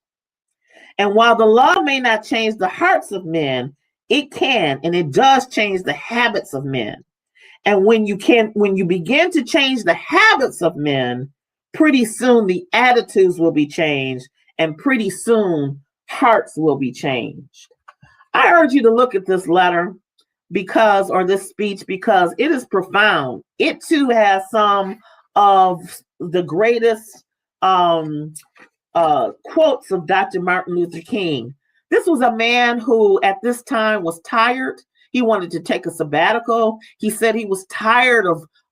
And while the law may not change the hearts of men, it can, and it does change the habits of men. And when you begin to change the habits of men, pretty soon the attitudes will be changed, and pretty soon hearts will be changed. I urge you to look at this letter this speech because it is profound. It too has some of the greatest quotes of Dr. Martin Luther King. This was a man who at this time was tired. He wanted to take a sabbatical. He said he was tired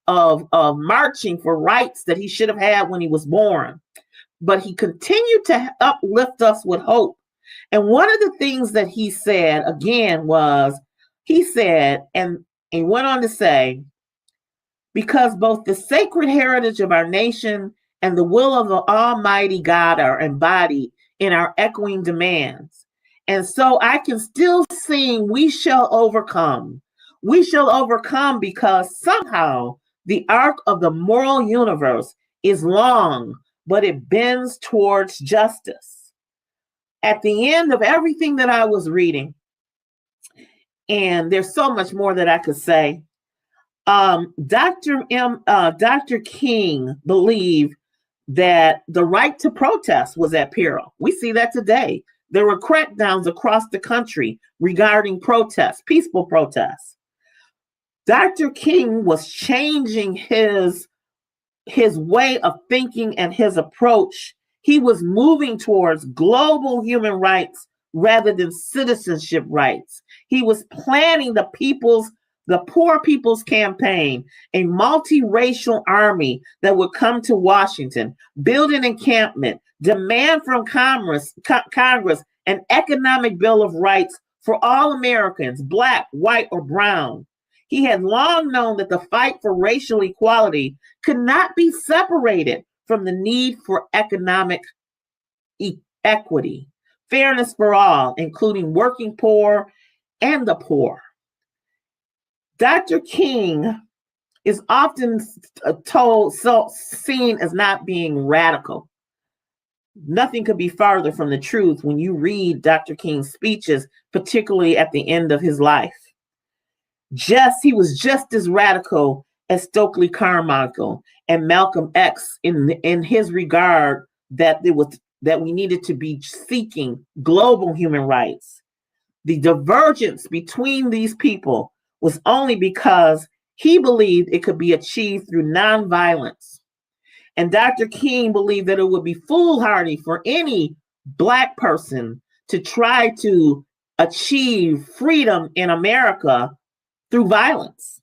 of marching for rights that he should have had when he was born. But he continued to uplift us with hope. And one of the things that he said again was, he said, and he went on to say, because both the sacred heritage of our nation and the will of the Almighty God are embodied in our echoing demands. And so I can still sing, we shall overcome. We shall overcome because somehow The arc of the moral universe is long, but it bends towards justice. At the end of everything that I was reading, and there's so much more that I could say, Dr. King believed that the right to protest was at peril. We see that today. There were crackdowns across the country regarding protests, peaceful protests. Dr. King was changing his way of thinking and his approach. He was moving towards global human rights rather than citizenship rights. He was planning the Poor People's Campaign, a multiracial army that would come to Washington, build an encampment, demand from Congress an economic bill of rights for all Americans, Black, white, or brown. He had long known that the fight for racial equality could not be separated from the need for economic equity, fairness for all, including working poor and the poor. Dr. King is often seen as not being radical. Nothing could be farther from the truth when you read Dr. King's speeches, particularly at the end of his life. He was just as radical as Stokely Carmichael and Malcolm X in his regard that we needed to be seeking global human rights. The divergence between these people was only because he believed it could be achieved through nonviolence. And Dr. King believed that it would be foolhardy for any Black person to try to achieve freedom in America through violence.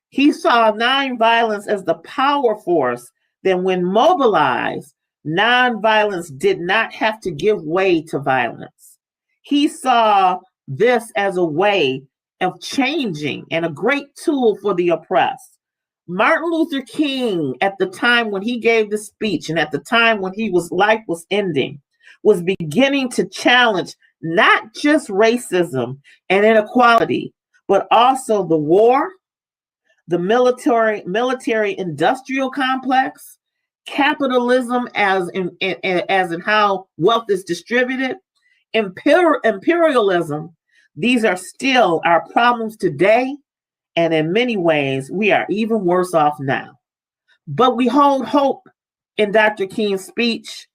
He saw nonviolence as the power force that when mobilized, nonviolence did not have to give way to violence. He saw this as a way of changing and a great tool for the oppressed. Martin Luther King, at the time when he gave the speech and at the time when life was ending, was beginning to challenge not just racism and inequality, but also the war, the military industrial complex, capitalism as in how wealth is distributed, imperialism. These are still our problems today, and in many ways, we are even worse off now. But we hold hope in Dr. King's speech.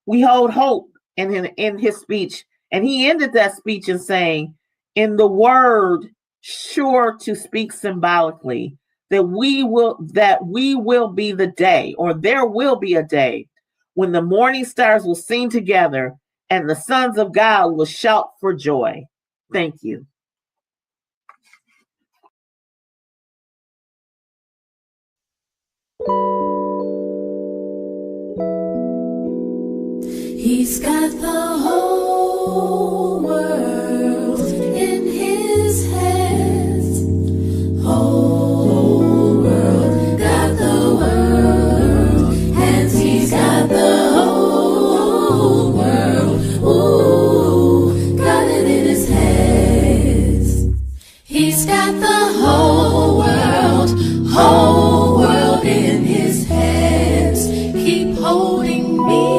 We hold hope in his speech, and he ended that speech in saying, "In the word, sure to speak symbolically, that we will be the day, or there will be a day, when the morning stars will sing together, and the sons of God will shout for joy." Thank you. He's got the whole world in his hands. Whole world, got the world, and he's got the whole world. Ooh, got it in his hands. He's got the whole world in his hands. Keep holding me.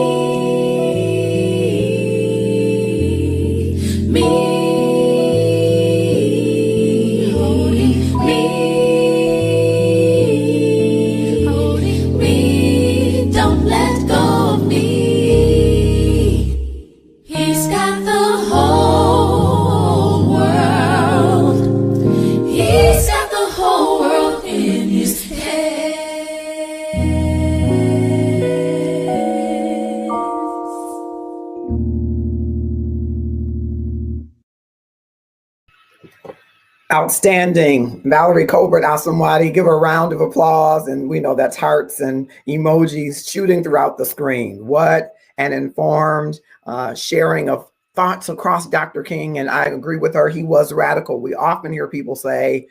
Outstanding. Valerie Colbert Asomwadi, give her a round of applause. And we know that's hearts and emojis shooting throughout the screen. What an informed sharing of thoughts across Dr. King. And I agree with her. He was radical. We often hear people say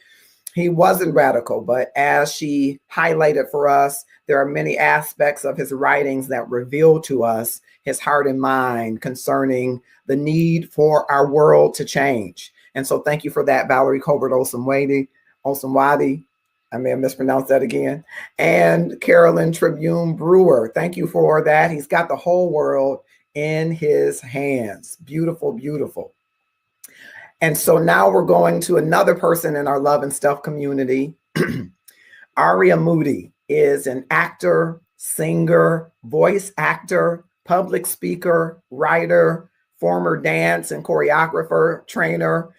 he wasn't radical, but as she highlighted for us, there are many aspects of his writings that reveal to us his heart and mind concerning the need for our world to change. And so thank you for that, Valerie Colbert Osomwadi. I may have mispronounced that again. And Carolyn Tribune Brewer. Thank you for that. He's got the whole world in his hands. Beautiful, beautiful. And so now we're going to another person in our Love and Stuff community. Aria Moody is an actor, singer, voice actor, public speaker, writer, former dance and choreographer, trainer,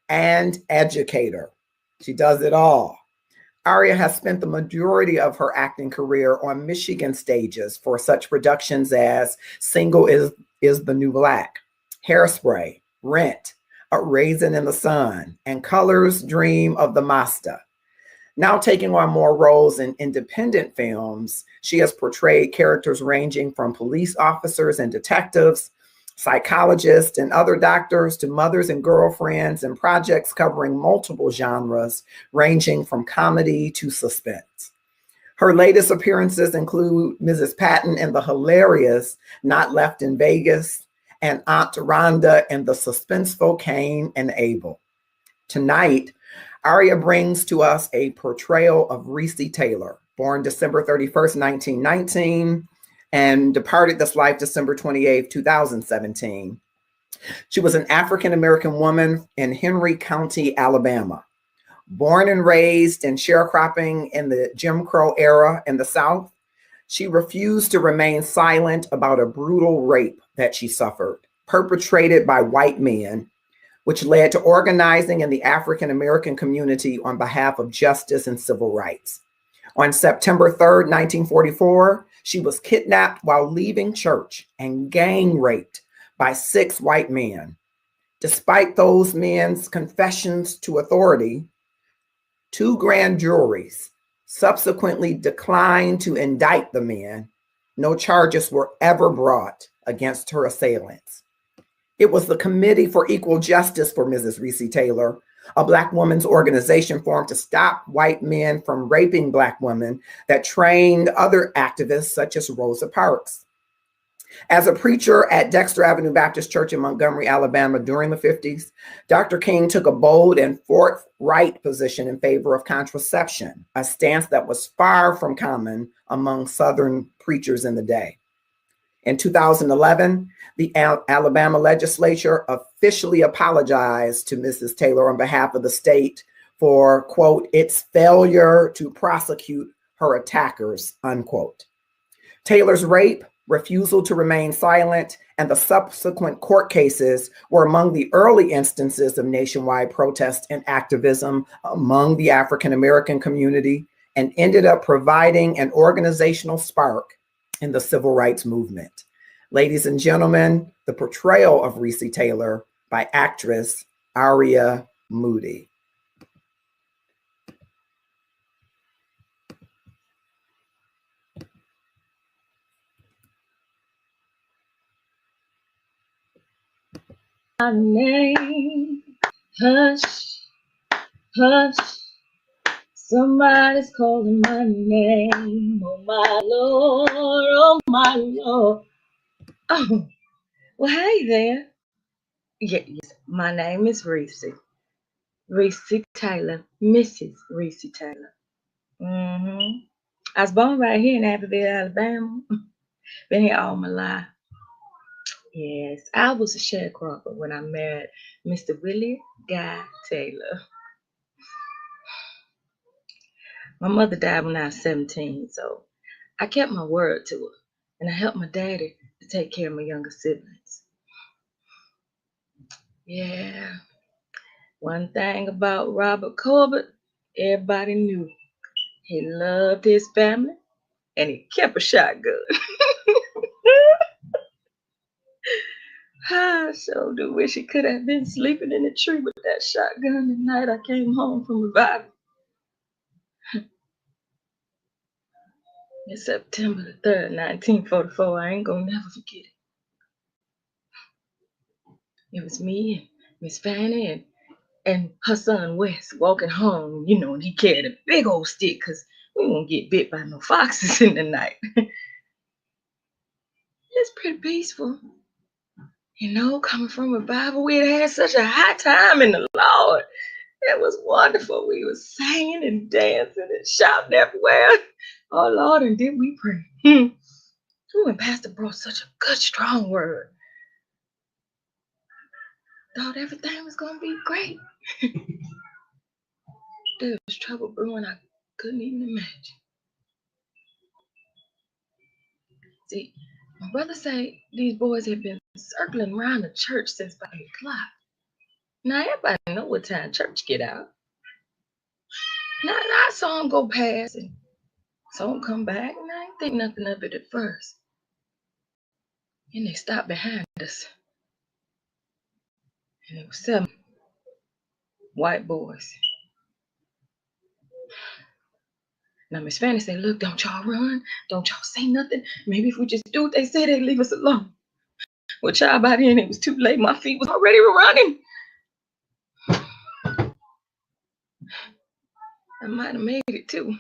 and educator. She does it all. Aria has spent the majority of her acting career on Michigan stages for such productions as Single is the New Black, Hairspray, Rent, A Raisin in the Sun, and Colors Dream of the Master. Now taking on more roles in independent films, she has portrayed characters ranging from police officers and detectives, psychologists and other doctors, to mothers and girlfriends, and projects covering multiple genres, ranging from comedy to suspense. Her latest appearances include Mrs. Patton in the hilarious Not Left in Vegas and Aunt Rhonda in the suspenseful Cain and Abel. Tonight, Aria brings to us a portrayal of Reese Taylor, born December 31st, 1919, and departed this life December 28th, 2017. She was an African-American woman in Henry County, Alabama. Born and raised in sharecropping in the Jim Crow era in the South, she refused to remain silent about a brutal rape that she suffered, perpetrated by white men, which led to organizing in the African-American community on behalf of justice and civil rights. On September 3rd, 1944, she was kidnapped while leaving church and gang raped by 6 white men. Despite those men's confessions to authority, 2 grand juries subsequently declined to indict the men. No charges were ever brought against her assailants. It was the Committee for Equal Justice for Mrs. Reese Taylor, a Black women's organization formed to stop white men from raping Black women, that trained other activists such as Rosa Parks. As a preacher at Dexter Avenue Baptist Church in Montgomery, Alabama during the 50s, Dr. King took a bold and forthright position in favor of contraception, a stance that was far from common among Southern preachers in the day. In 2011, the Alabama legislature officially apologized to Mrs. Taylor on behalf of the state for, quote, its failure to prosecute her attackers, unquote. Taylor's rape, refusal to remain silent, and the subsequent court cases were among the early instances of nationwide protest and activism among the African-American community, and ended up providing an organizational spark in the civil rights movement. Ladies and gentlemen, the portrayal of Reese Taylor by actress Aria Moody. My name, hush, hush, somebody's calling my name. Oh my Lord, oh my Lord. Oh, well, hey there. Yes, my name is Reese Taylor, Mrs. Reese Taylor. I was born right here in Abbeville, Alabama. Been here all my life. Yes, I was a sharecropper when I married Mr. Willie Guy Taylor. My mother died when I was 17, so I kept my word to her, and I helped my daddy to take care of my younger siblings. Yeah, one thing about Robert Corbett, everybody knew. He loved his family, and he kept a shotgun. I sure do wish he could have been sleeping in the tree with that shotgun the night I came home from revival. It's September the 3rd, 1944. I ain't gonna never forget it. It was me and Miss Fanny and her son Wes walking home, and he carried a big old stick because we won't get bit by no foxes in the night. It's pretty peaceful. Coming from revival, we had such a high time in the Lord. It was wonderful. We were singing and dancing and shouting everywhere. Oh Lord, and did we pray? Ooh, and Pastor brought such a good, strong word. Thought everything was gonna be great. There was trouble brewing I couldn't even imagine. See, my brother said these boys had been circling around the church since about 8 o'clock. Now everybody know what time church get out. Now I saw them go past and saw them come back, and I didn't think nothing of it at first. And they stopped behind us. And it was 7 white boys. Now Miss Fanny said, look, don't y'all run. Don't y'all say nothing. Maybe if we just do what they say, they'd leave us alone. Well, child, by then it was too late. My feet was already running. I might have made it too.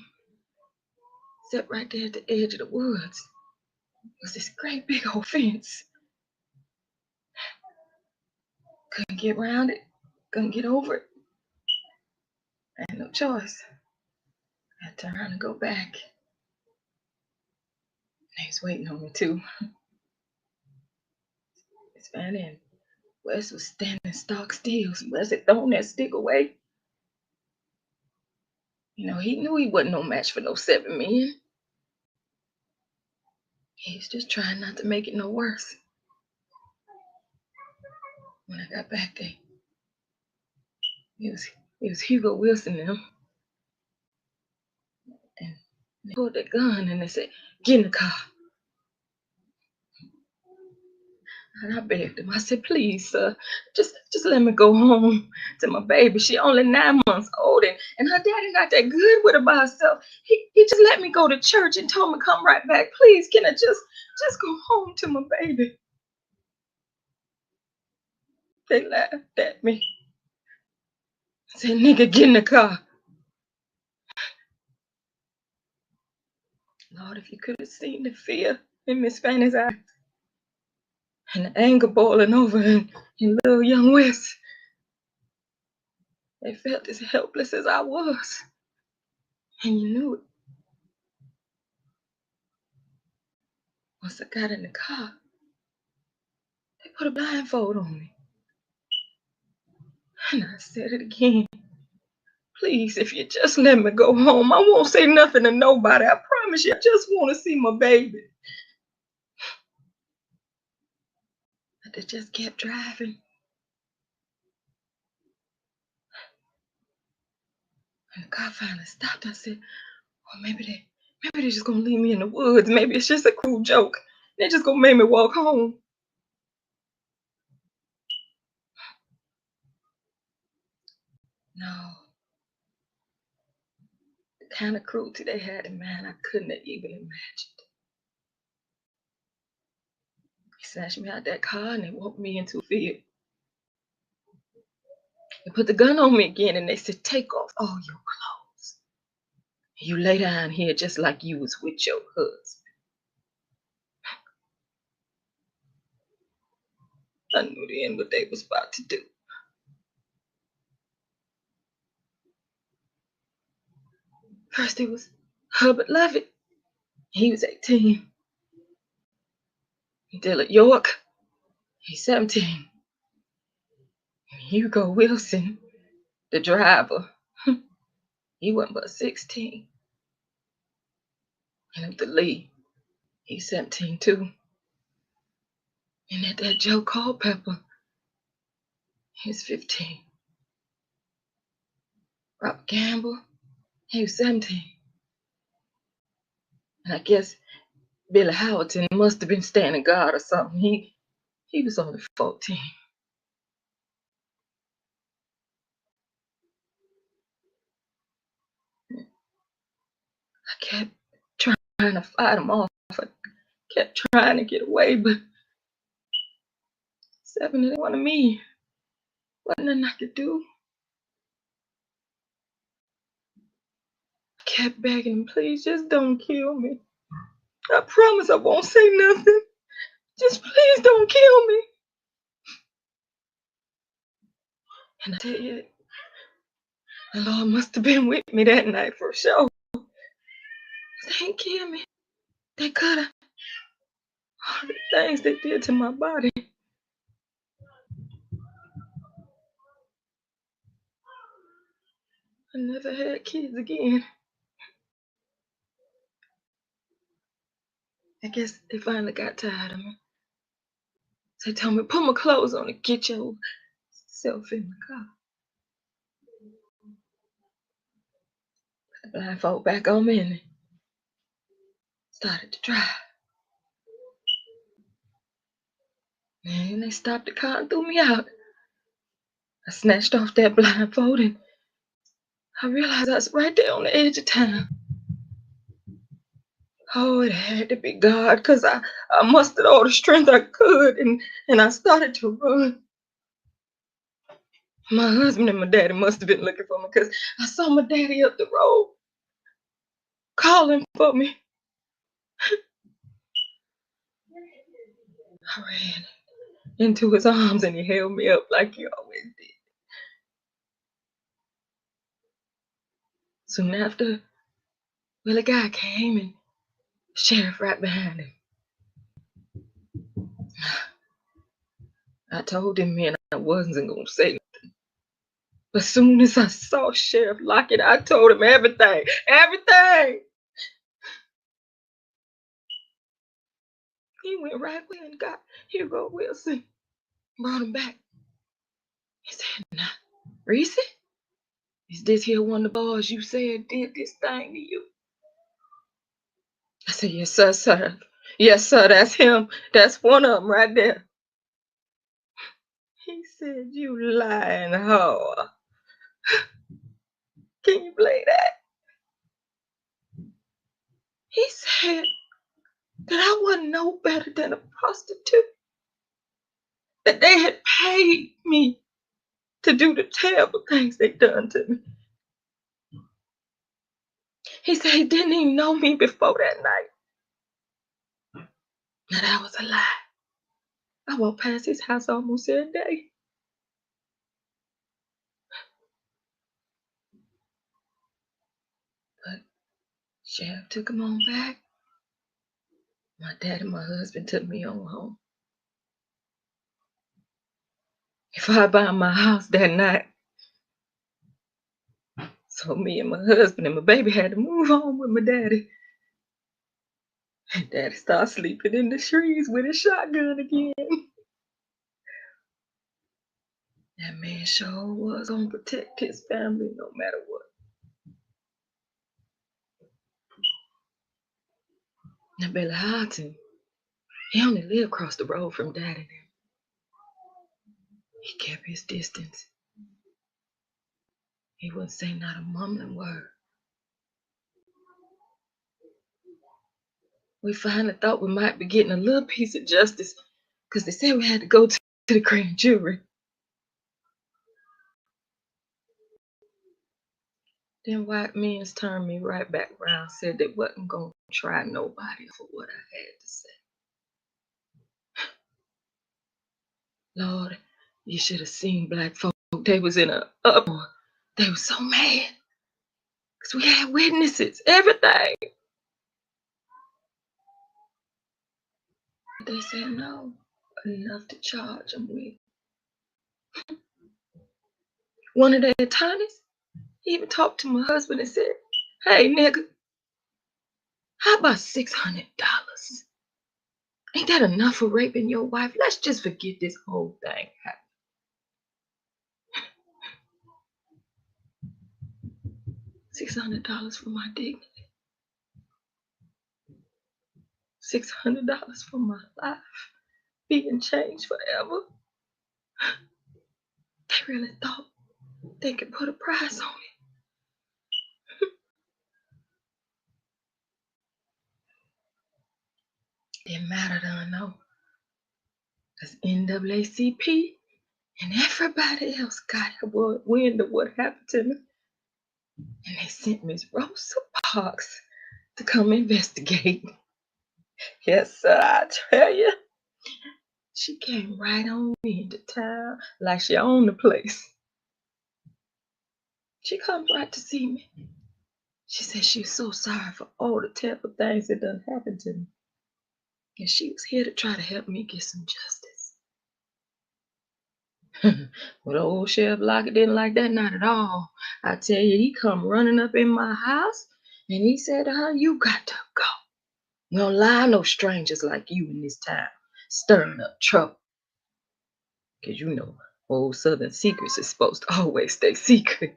Except right there at the edge of the woods was this great big old fence. Couldn't get around it. Couldn't get over it. I had no choice. I had to turn around and go back. They was waiting on me too. Miss Fanny and Wes was standing stock still. Wes had thrown that stick away. You know, he knew he wasn't no match for no 7 men. He was just trying not to make it no worse. When I got back there, it was Hugo Wilson and them. And they pulled their gun and they said, get in the car. And I begged him. I said, please, sir, just let me go home to my baby. She only 9 months old, and her daddy not that good with her by herself. He just let me go to church and told me to come right back. Please, can I just go home to my baby? They laughed at me. Said, nigga, get in the car. Lord, if you could have seen the fear in Miss Fanny's eyes and the anger boiling over in little young Wes. They felt as helpless as I was. And you knew it. Once I got in the car, they put a blindfold on me. And I said it again. Please, if you just let me go home, I won't say nothing to nobody. I promise you, I just want to see my baby. But they just kept driving. And the car finally stopped. I said, oh, maybe they're just gonna leave me in the woods. Maybe it's just a cruel joke. They're just gonna make me walk home. No. The kind of cruelty they had in mind, I couldn't have even imagined. They snatched me out that car and they walked me into a field. They put the gun on me again and they said, take off all your clothes. You lay down here just like you was with your husband. I knew then what they was about to do. First it was Herbert Levitt. He was 18. Dillard York, he's 17. And Hugo Wilson, the driver, he wasn't but 16. And the Lee, he's 17 too. And that Joe Culpepper, he's 15. Robert Gamble, he was 17. And I guess Billy Howerton must have been standing guard or something. He was only 14. I kept trying to fight him off. I kept trying to get away, but 7 didn't want me. Wasn't nothing I could do. I kept begging him, please just don't kill me. I promise I won't say nothing. Just please don't kill me. And I tell you, The Lord must have been with me that night for sure. They ain't killed me. They could have. All the things they did to my body. I never had kids again. I guess they finally got tired of me. So they told me, put my clothes on and get yourself in the car. Put the blindfold back on me and started to drive. And they stopped the car and threw me out. I snatched off that blindfold and I realized I was right there on the edge of town. Oh, it had to be God, because I mustered all the strength I could and I started to run. My husband and my daddy must have been looking for me because I saw my daddy up the road calling for me. I ran into his arms and he held me up like he always did. Soon after, Willie Guy came and the sheriff right behind him. I told him, man, I wasn't going to say nothing. But soon as I saw Sheriff Lockett, I told him everything. Everything! He went right away and got Hugo Wilson. Brought him back. He said, now, Reese, is this here one of the boys you said did this thing to you? I said, yes, sir. Yes, sir, that's him. That's one of them right there. He said, you lying whore. Can you believe that? He said that I wasn't no better than a prostitute. That they had paid me to do the terrible things they done to me. He said he didn't even know me before that night. Now that was a lie. I walked past his house almost every day. But Sheriff took him on back. My dad and my husband took me on home. If I buy my house that night, so me and my husband and my baby had to move on with my daddy. And Daddy started sleeping in the trees with his shotgun again. That man sure was gonna protect his family no matter what. Now Billy Houghton, he only lived across the road from Daddy and him. He kept his distance. He wouldn't say not a mumbling word. We finally thought we might be getting a little piece of justice because they said we had to go to the grand jury. Then white men turned me right back around, said they wasn't going to try nobody for what I had to say. Lord, you should have seen black folk. They was in an uproar. They were so mad because we had witnesses, everything. But they said no, enough to charge them with. One of their attorneys even talked to my husband and said, hey, nigga, how about $600? Ain't that enough for raping your wife? Let's just forget this whole thing happened. $600 for my dignity. $600 for my life being changed forever. They really thought they could put a price on it. Didn't matter though, no. Because NAACP and everybody else got wind of what happened to me. And they sent Miss Rosa Parks to come investigate. Yes, sir, I tell you. She came right on into town like she owned the place. She come right to see me. She said she was so sorry for all the terrible things that done happened to me. And she was here to try to help me get some justice. Well, old Sheriff Lockett didn't like that, not at all. I tell you, he come running up in my house and he said to her, "You got to go. We don't lie no strangers like you in this town, stirring up trouble." Because you know, old Southern secrets is supposed to always stay secret.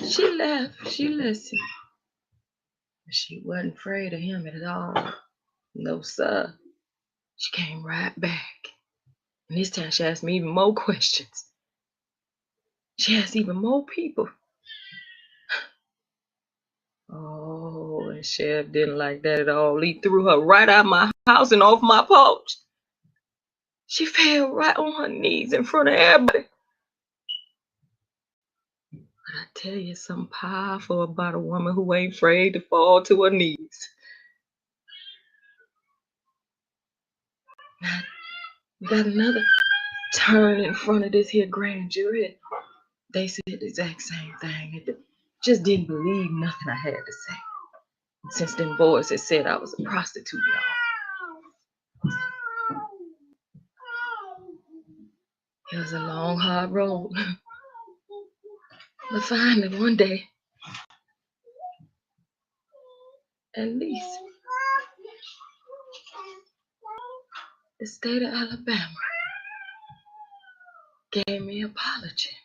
She left, she listened. But she wasn't afraid of him at all. No, sir. She came right back. And this time she asked me even more questions. She asked even more people. Oh, and Sheriff didn't like that at all. He threw her right out of my house and off my porch. She fell right on her knees in front of everybody. But I tell you something powerful about a woman who ain't afraid to fall to her knees. Now, we got another turn in front of this here grand jury. They said the exact same thing. It just didn't believe nothing I had to say. Since them boys had said I was a prostitute, y'all. It was a long, hard road. But finally, one day, at least, the state of Alabama gave me an apology.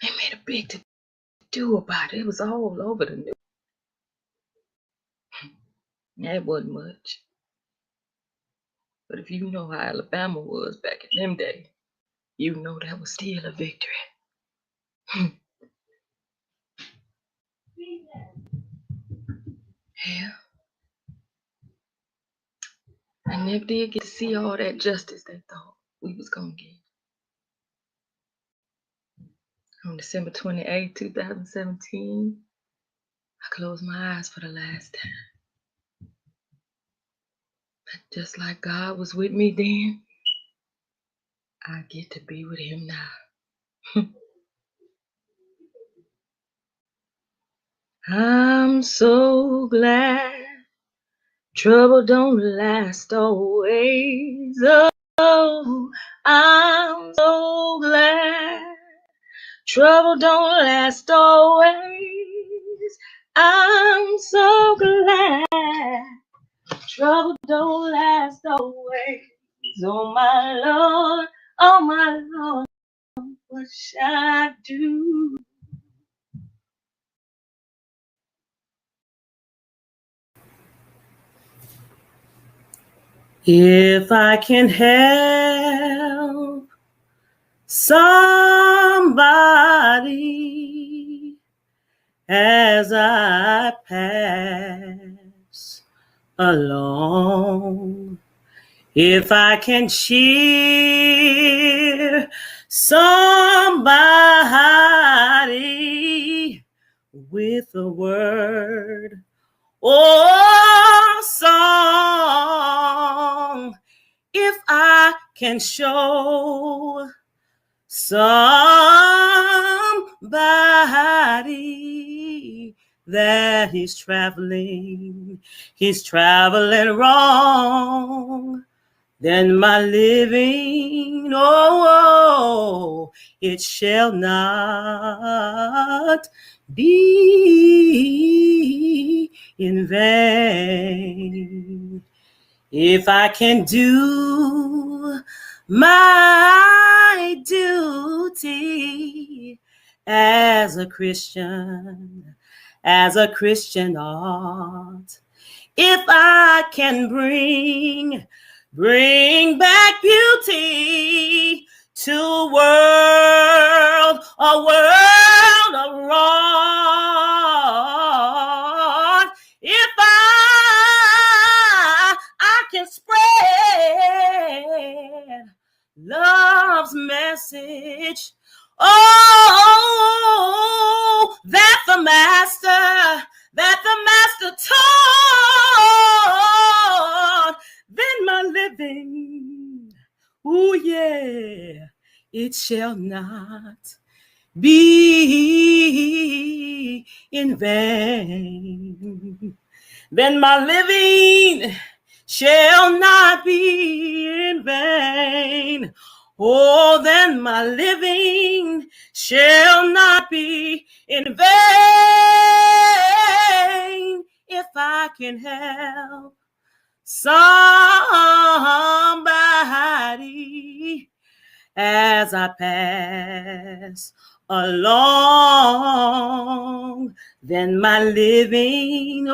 They made a big to-do about it. It was all over the news. That wasn't much. But if you know how Alabama was back in them days, you know that was still a victory. Yeah. I never did get to see all that justice they thought we was gonna get. On December 28, 2017, I closed my eyes for the last time. But just like God was with me then, I get to be with him now. I'm so glad trouble don't last always. Oh, I'm so glad trouble don't last always. I'm so glad trouble don't last always. Oh my Lord, what shall I do? If I can help somebody as I pass along, if I can cheer somebody with a word or song, if I can show somebody that he's traveling wrong, then my living, it shall not be in vain. If I can do my duty as a Christian ought, if I can bring back beauty to a world abroad, if I can spread love's message, that the master taught, then my living, it shall not be in vain. Then my living shall not be in vain. Oh, then my living shall not be in vain if I can help somebody as I pass along. Then my living,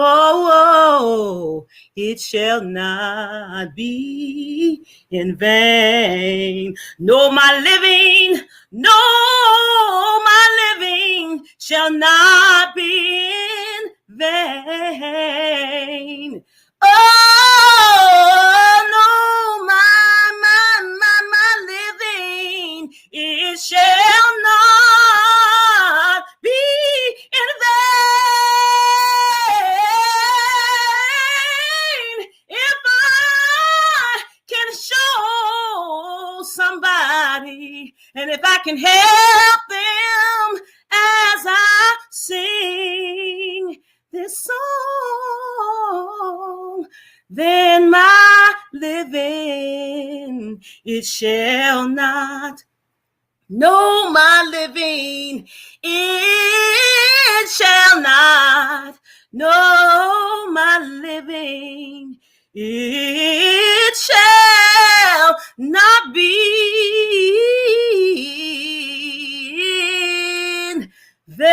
it shall not be in vain. No, my living shall not be in vain. Oh, no, my living, it shall not be in vain if I can show somebody, and if I can help them as I sing this song, then my living, it shall not. No, my living, it shall not. No, my living, it shall not be in vain.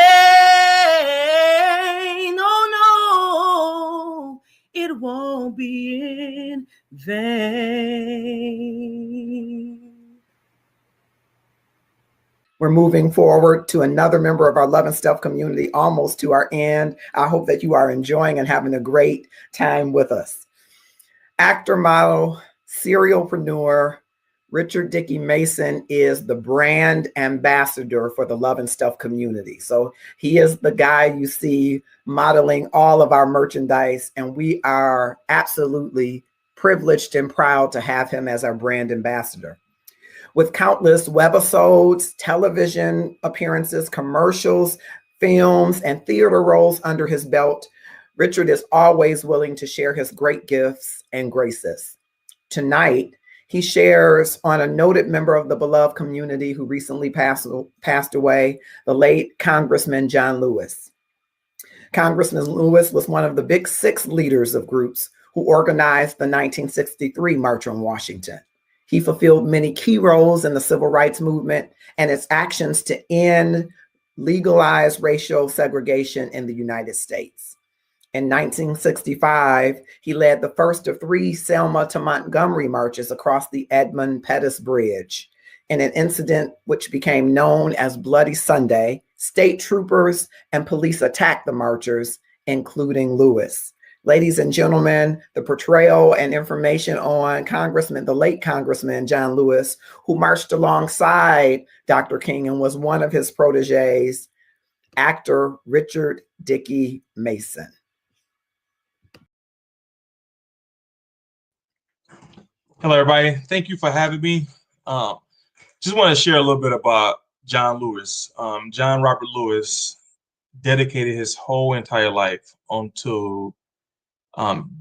Oh, no, it won't be in vain. We're moving forward to another member of our Love and Stuff community, almost to our end. I hope that you are enjoying and having a great time with us. Actor, model, serialpreneur, Richard Dickey Mason is the brand ambassador for the Love and Stuff community. So he is the guy you see modeling all of our merchandise, and we are absolutely privileged and proud to have him as our brand ambassador. With countless webisodes, television appearances, commercials, films, and theater roles under his belt, Richard is always willing to share his great gifts and graces. Tonight, he shares on a noted member of the beloved community who recently passed away, the late Congressman John Lewis. Congressman Lewis was one of the Big Six leaders of groups who organized the 1963 March on Washington. He fulfilled many key roles in the civil rights movement and its actions to end legalized racial segregation in the United States. In 1965, he led the first of 3 Selma to Montgomery marches across the Edmund Pettus Bridge. In an incident which became known as Bloody Sunday, state troopers and police attacked the marchers, including Lewis. Ladies and gentlemen, the portrayal and information on the late Congressman John Lewis, who marched alongside Dr. King and was one of his proteges, actor Richard Dickey Mason. Hello, everybody. Thank you for having me. Just want to share a little bit about John Lewis. John Robert Lewis dedicated his whole entire life onto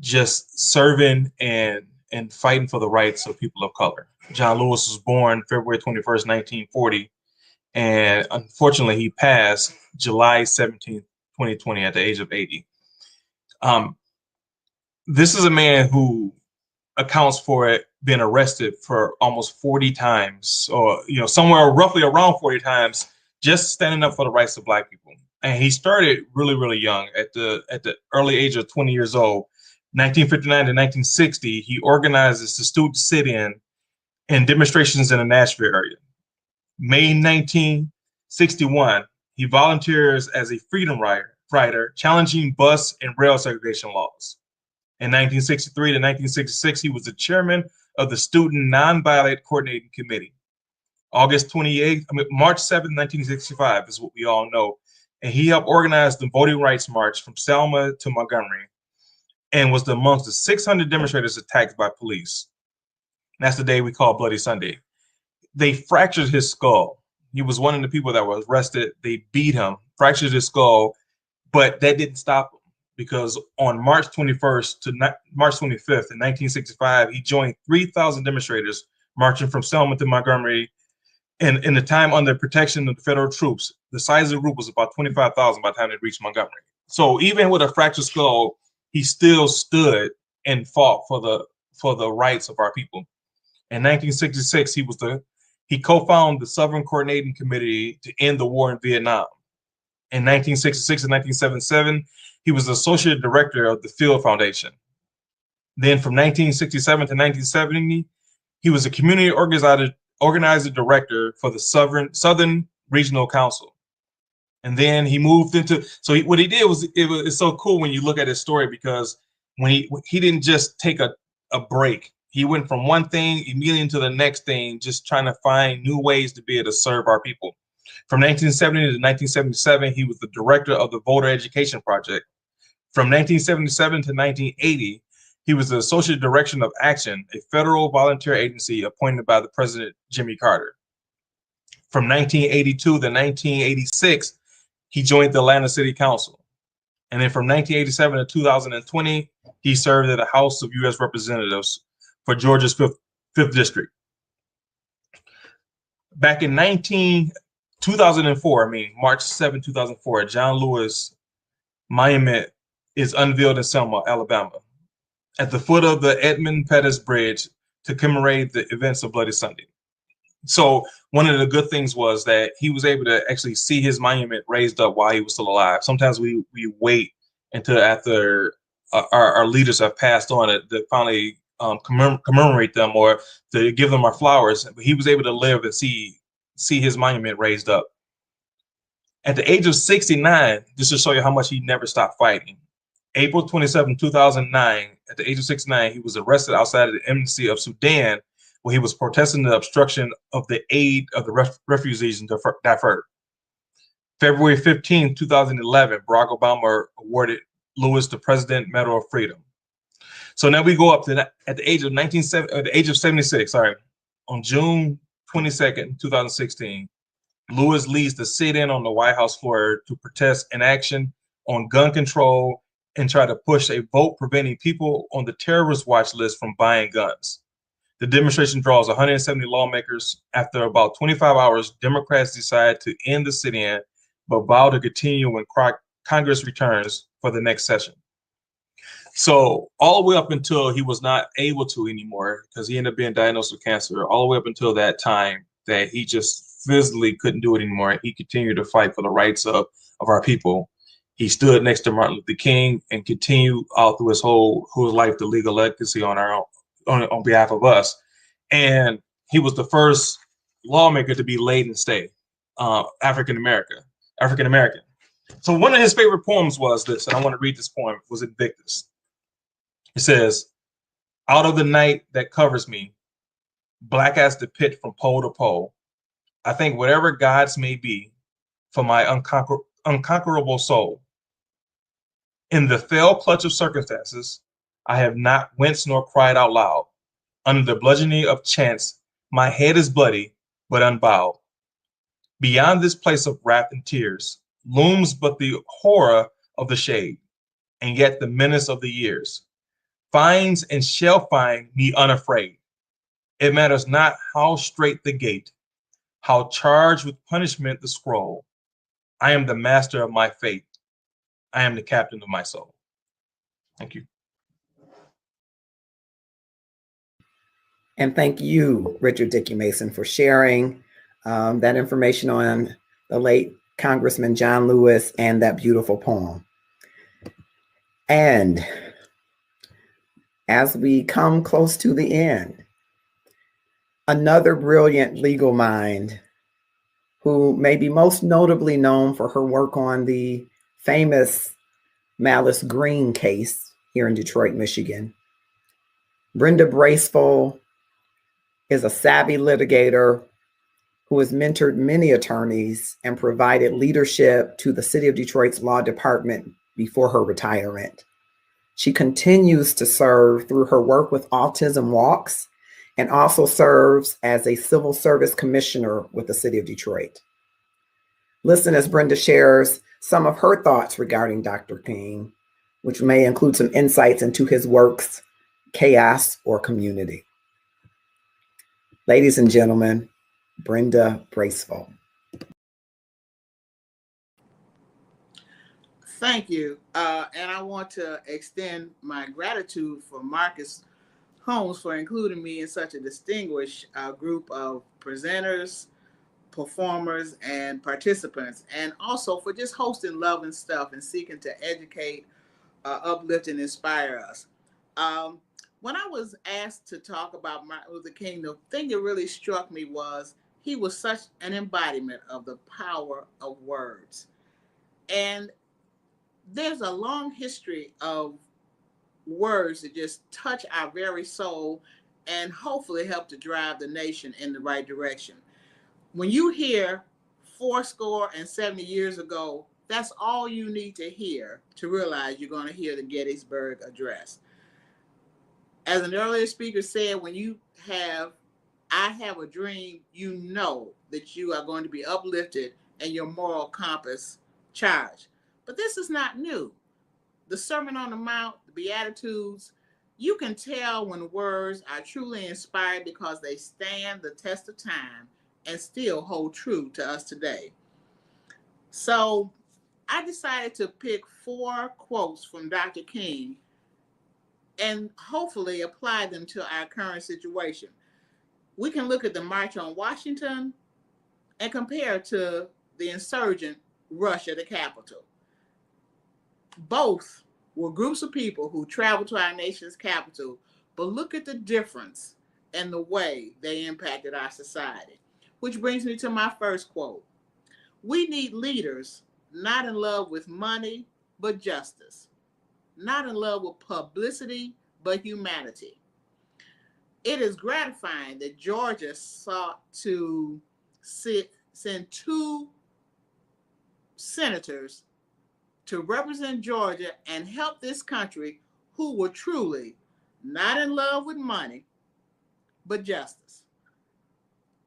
just serving and fighting for the rights of people of color. John Lewis was born February 21st, 1940, and unfortunately he passed July 17th, 2020 at the age of 80. This is a man who accounts for it being arrested for almost 40 times, or somewhere roughly around 40 times, just standing up for the rights of Black people. And he started really, really young, at the early age of 20 years old. 1959 to 1960, he organizes the student sit-in and demonstrations in the Nashville area. May 1961, he volunteers as a freedom rider, challenging bus and rail segregation laws. In 1963 to 1966, he was the chairman of the Student Nonviolent Coordinating Committee. March 7, 1965 is what we all know. And he helped organize the Voting Rights March from Selma to Montgomery and was amongst the 600 demonstrators attacked by police. And that's the day we call Bloody Sunday. they fractured his skull. He was one of the people that was arrested. They beat him, fractured his skull, but that didn't stop him, because on March 21st to March 25th in 1965, he joined 3,000 demonstrators marching from Selma to Montgomery. And in the time under protection of the federal troops, the size of the group was about 25,000 by the time they reached Montgomery. So even with a fractured skull, he still stood and fought for the rights of our people. In 1966, he co-founded the Southern Coordinating Committee to end the war in Vietnam. In 1966 and 1977, he was associate director of the Field Foundation. Then from 1967 to 1970, he was a community organizer director for the Southern Regional Council. And then he moved into, what he did was, it's so cool when you look at his story, because when he didn't just take a break. He went from one thing immediately into the next thing, just trying to find new ways to be able to serve our people. From 1970 to 1977, he was the director of the Voter Education Project. From 1977 to 1980, he was the Associate Director of Action, a federal volunteer agency appointed by the President Jimmy Carter. From 1982 to 1986, he joined the Atlanta City Council. And then from 1987 to 2020, he served at the House of U.S. Representatives for Georgia's 5th District. Back in 2004, March 7, 2004, John Lewis Monument is unveiled in Selma, Alabama, at the foot of the Edmund Pettus Bridge to commemorate the events of Bloody Sunday. So one of the good things was that he was able to actually see his monument raised up while he was still alive. Sometimes we wait until after our leaders have passed on to finally commemorate them or to give them our flowers. But he was able to live and see his monument raised up. At the age of 69, just to show you how much he never stopped fighting, April 27, 2009, at the age of 69, he was arrested outside of the embassy of Sudan, where he was protesting the obstruction of the aid of the refugees in Darfur. February 15, 2011, Barack Obama awarded Lewis the President Medal of Freedom. So now we go up to that, at the age of 76, on June 22nd, 2016, Lewis leads the sit-in on the White House floor to protest inaction on gun control and try to push a vote preventing people on the terrorist watch list from buying guns. The demonstration draws 170 lawmakers. After about 25 hours, Democrats decide to end the sit-in, but vow to continue when Congress returns for the next session. So all the way up until he was not able to anymore, because he ended up being diagnosed with cancer, all the way up until that time that he just physically couldn't do it anymore, he continued to fight for the rights of our people. He stood next to Martin Luther King and continued out through his whole life the legal legacy on behalf of us. And he was the first lawmaker to be laid in state, African American. So one of his favorite poems was this, and I want to read this poem, was Invictus. It says, "Out of the night that covers me, black as the pit from pole to pole, I think whatever gods may be for my unconquerable soul. In the fell clutch of circumstances, I have not winced nor cried out loud. Under the bludgeoning of chance, my head is bloody, but unbowed. Beyond this place of wrath and tears looms but the horror of the shade, and yet the menace of the years finds and shall find me unafraid. It matters not how straight the gate, how charged with punishment the scroll. I am the master of my fate. I am the captain of my soul." Thank you. And thank you, Richard Dickey Mason, for sharing that information on the late Congressman John Lewis and that beautiful poem. And as we come close to the end, another brilliant legal mind who may be most notably known for her work on the famous Malice Green case here in Detroit, Michigan. Brenda Braceful is a savvy litigator who has mentored many attorneys and provided leadership to the City of Detroit's law department before her retirement. She continues to serve through her work with Autism Walks and also serves as a civil service commissioner with the city of Detroit. Listen as Brenda shares some of her thoughts regarding Dr. King, which may include some insights into his works, chaos, or community. Ladies and gentlemen, Brenda Braceville. Thank you. And I want to extend my gratitude for Marcus Holmes for including me in such a distinguished group of presenters, performers, and participants, and also for just hosting Love and Stuff and seeking to educate, uplift, and inspire us. When I was asked to talk about Martin Luther King, the thing that really struck me was he was such an embodiment of the power of words. And there's a long history of words that just touch our very soul and hopefully help to drive the nation in the right direction. When you hear 70 years ago, that's all you need to hear to realize you're going to hear the Gettysburg Address. As an earlier speaker said, when you have, I have a dream, you know that you are going to be uplifted and your moral compass charged. But this is not new. The Sermon on the Mount, the Beatitudes, you can tell when words are truly inspired because they stand the test of time and still hold true to us today. So I decided to pick 4 quotes from Dr. King and hopefully apply them to our current situation. We can look at the March on Washington and compare it to the insurgent rush at the Capitol. Both were groups of people who traveled to our nation's capital, but look at the difference in the way they impacted our society. Which brings me to my first quote. We need leaders not in love with money, but justice. Not in love with publicity, but humanity. It is gratifying that Georgia sought to send 2 senators to represent Georgia and help this country who were truly not in love with money, but justice.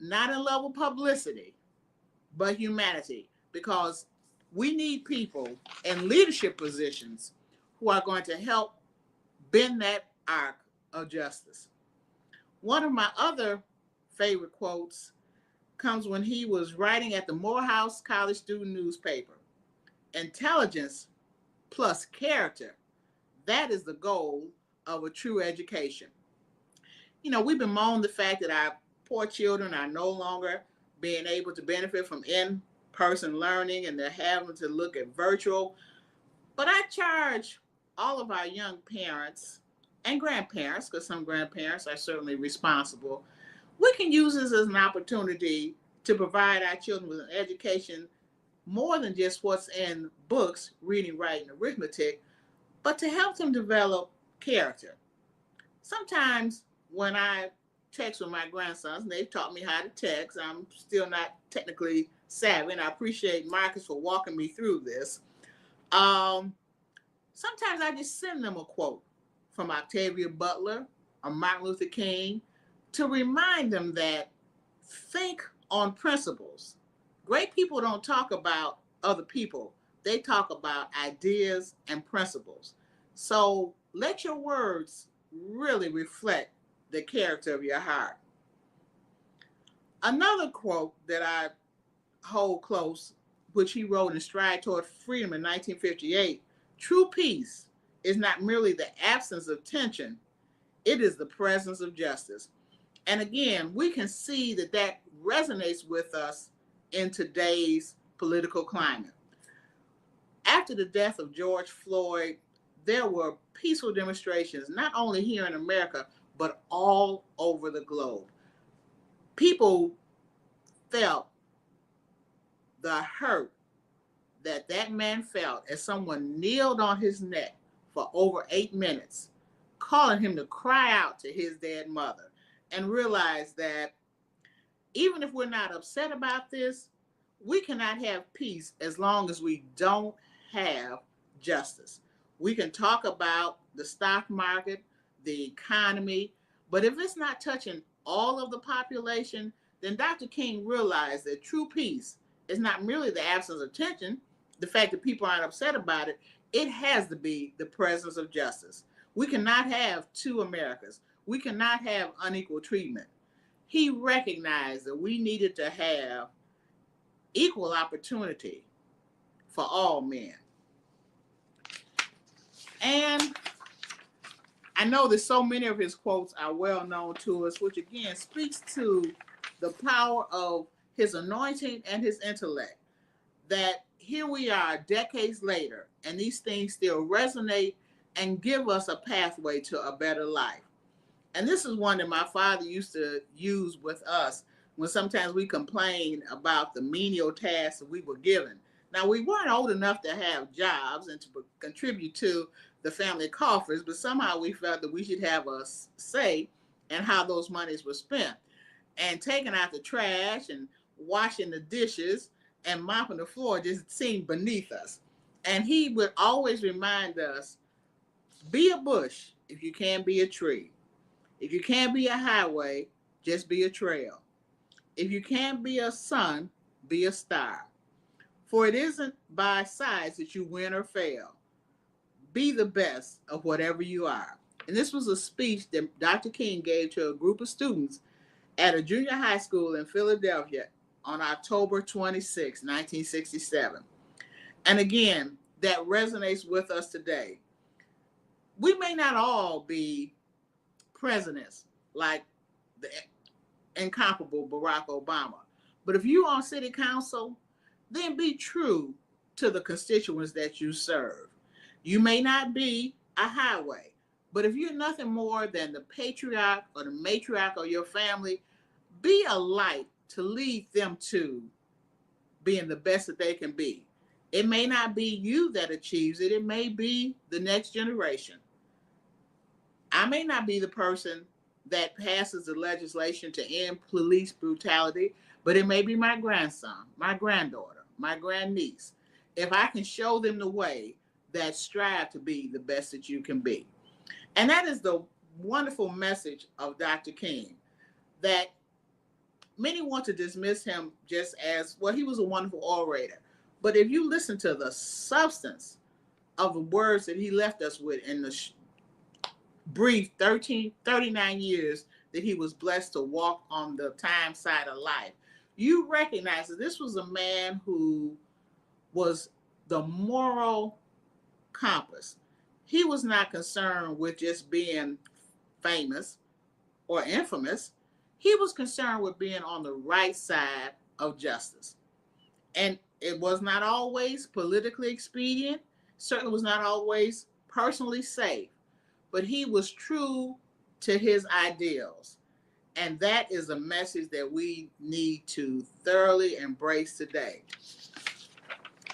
Not in love with publicity, but humanity. Because we need people in leadership positions who are going to help bend that arc of justice. One of my other favorite quotes comes when he was writing at the Morehouse College student newspaper. Intelligence plus character, that is the goal of a true education. You know, we bemoan the fact that our poor children are no longer being able to benefit from in-person learning and they're having to look at virtual. But I charge all of our young parents and grandparents, because some grandparents are certainly responsible, we can use this as an opportunity to provide our children with an education more than just what's in books, reading, writing, arithmetic, but to help them develop character. Sometimes when I text with my grandsons, and they've taught me how to text, I'm still not technically savvy, and I appreciate Marcus for walking me through this. Sometimes I just send them a quote from Octavia Butler or Martin Luther King to remind them that think on principles. Great people don't talk about other people. They talk about ideas and principles. So let your words really reflect the character of your heart. Another quote that I hold close, which he wrote in Stride Toward Freedom in 1958, true peace is not merely the absence of tension, it is the presence of justice. And again, we can see that that resonates with us in today's political climate. After the death of George Floyd, there were peaceful demonstrations, not only here in America, but all over the globe. People felt the hurt that that man felt as someone kneeled on his neck for over 8 minutes, calling him to cry out to his dead mother, and realize that even if we're not upset about this, we cannot have peace as long as we don't have justice. We can talk about the stock market, the economy, But if it's not touching all of the population, then Dr. King realized that true peace is not merely the absence of tension, the fact that people aren't upset about it. It has to be the presence of justice. We cannot have two Americas. We cannot have unequal treatment. He recognized that we needed to have equal opportunity for all men. And I know that so many of his quotes are well known to us, which again speaks to the power of his anointing and his intellect. That here we are decades later, and these things still resonate and give us a pathway to a better life. And this is one that my father used to use with us when sometimes we complained about the menial tasks that we were given. Now, we weren't old enough to have jobs and to contribute to the family coffers, but somehow we felt that we should have a say in how those monies were spent. And taking out the trash and washing the dishes and mopping the floor just seemed beneath us. And he would always remind us, be a bush if you can't be a tree. If you can't be a highway, just be a trail. If you can't be a sun, be a star. For it isn't by size that you win or fail. Be the best of whatever you are. And this was a speech that Dr. King gave to a group of students at a junior high school in Philadelphia on October 26, 1967. And again, that resonates with us today. We may not all be presidents like the incomparable Barack Obama, but if you're on city council, then be true to the constituents that you serve. You may not be a highway, but if you're nothing more than the patriarch or the matriarch of your family, be a light to lead them to being the best that they can be. It may not be you that achieves it. It may be the next generation. I may not be the person that passes the legislation to end police brutality, but it may be my grandson, my granddaughter, my grandniece. If I can show them the way, that strive to be the best that you can be. And that is the wonderful message of Dr. King, that many want to dismiss him just as, well, he was a wonderful orator. But if you listen to the substance of the words that he left us with in the brief 39 years that he was blessed to walk on the time side of life, you recognize that this was a man who was the moral compass. He was not concerned with just being famous or infamous. He was concerned with being on the right side of justice. And it was not always politically expedient, certainly was not always personally safe, but he was true to his ideals. And that is a message that we need to thoroughly embrace today.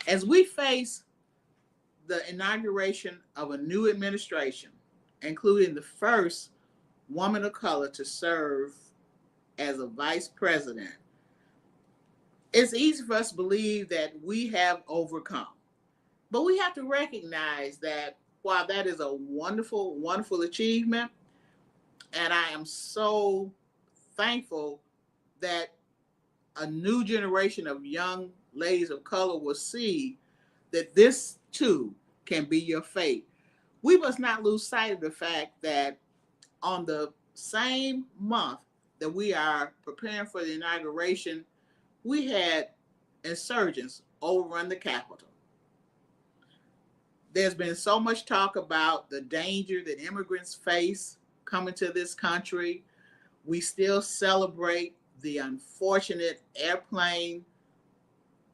As we face the inauguration of a new administration, including the first woman of color to serve as a vice president, it's easy for us to believe that we have overcome. But we have to recognize that while that is a wonderful, wonderful achievement, and I am so thankful that a new generation of young ladies of color will see that this too can be your fate. We must not lose sight of the fact that on the same month that we are preparing for the inauguration, we had insurgents overrun the Capitol. There's been so much talk about the danger that immigrants face coming to this country. We still celebrate the unfortunate airplane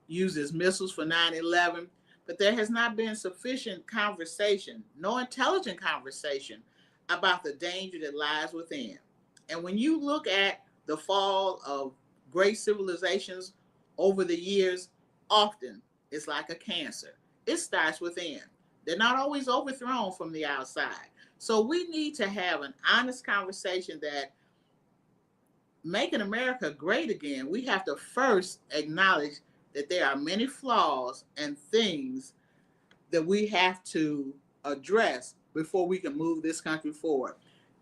uses missiles for 9/11, but there has not been sufficient conversation, no intelligent conversation about the danger that lies within. And when you look at the fall of great civilizations over the years, often it's like a cancer. It starts within. They're not always overthrown from the outside. So we need to have an honest conversation that making America great again, we have to first acknowledge that there are many flaws and things that we have to address before we can move this country forward.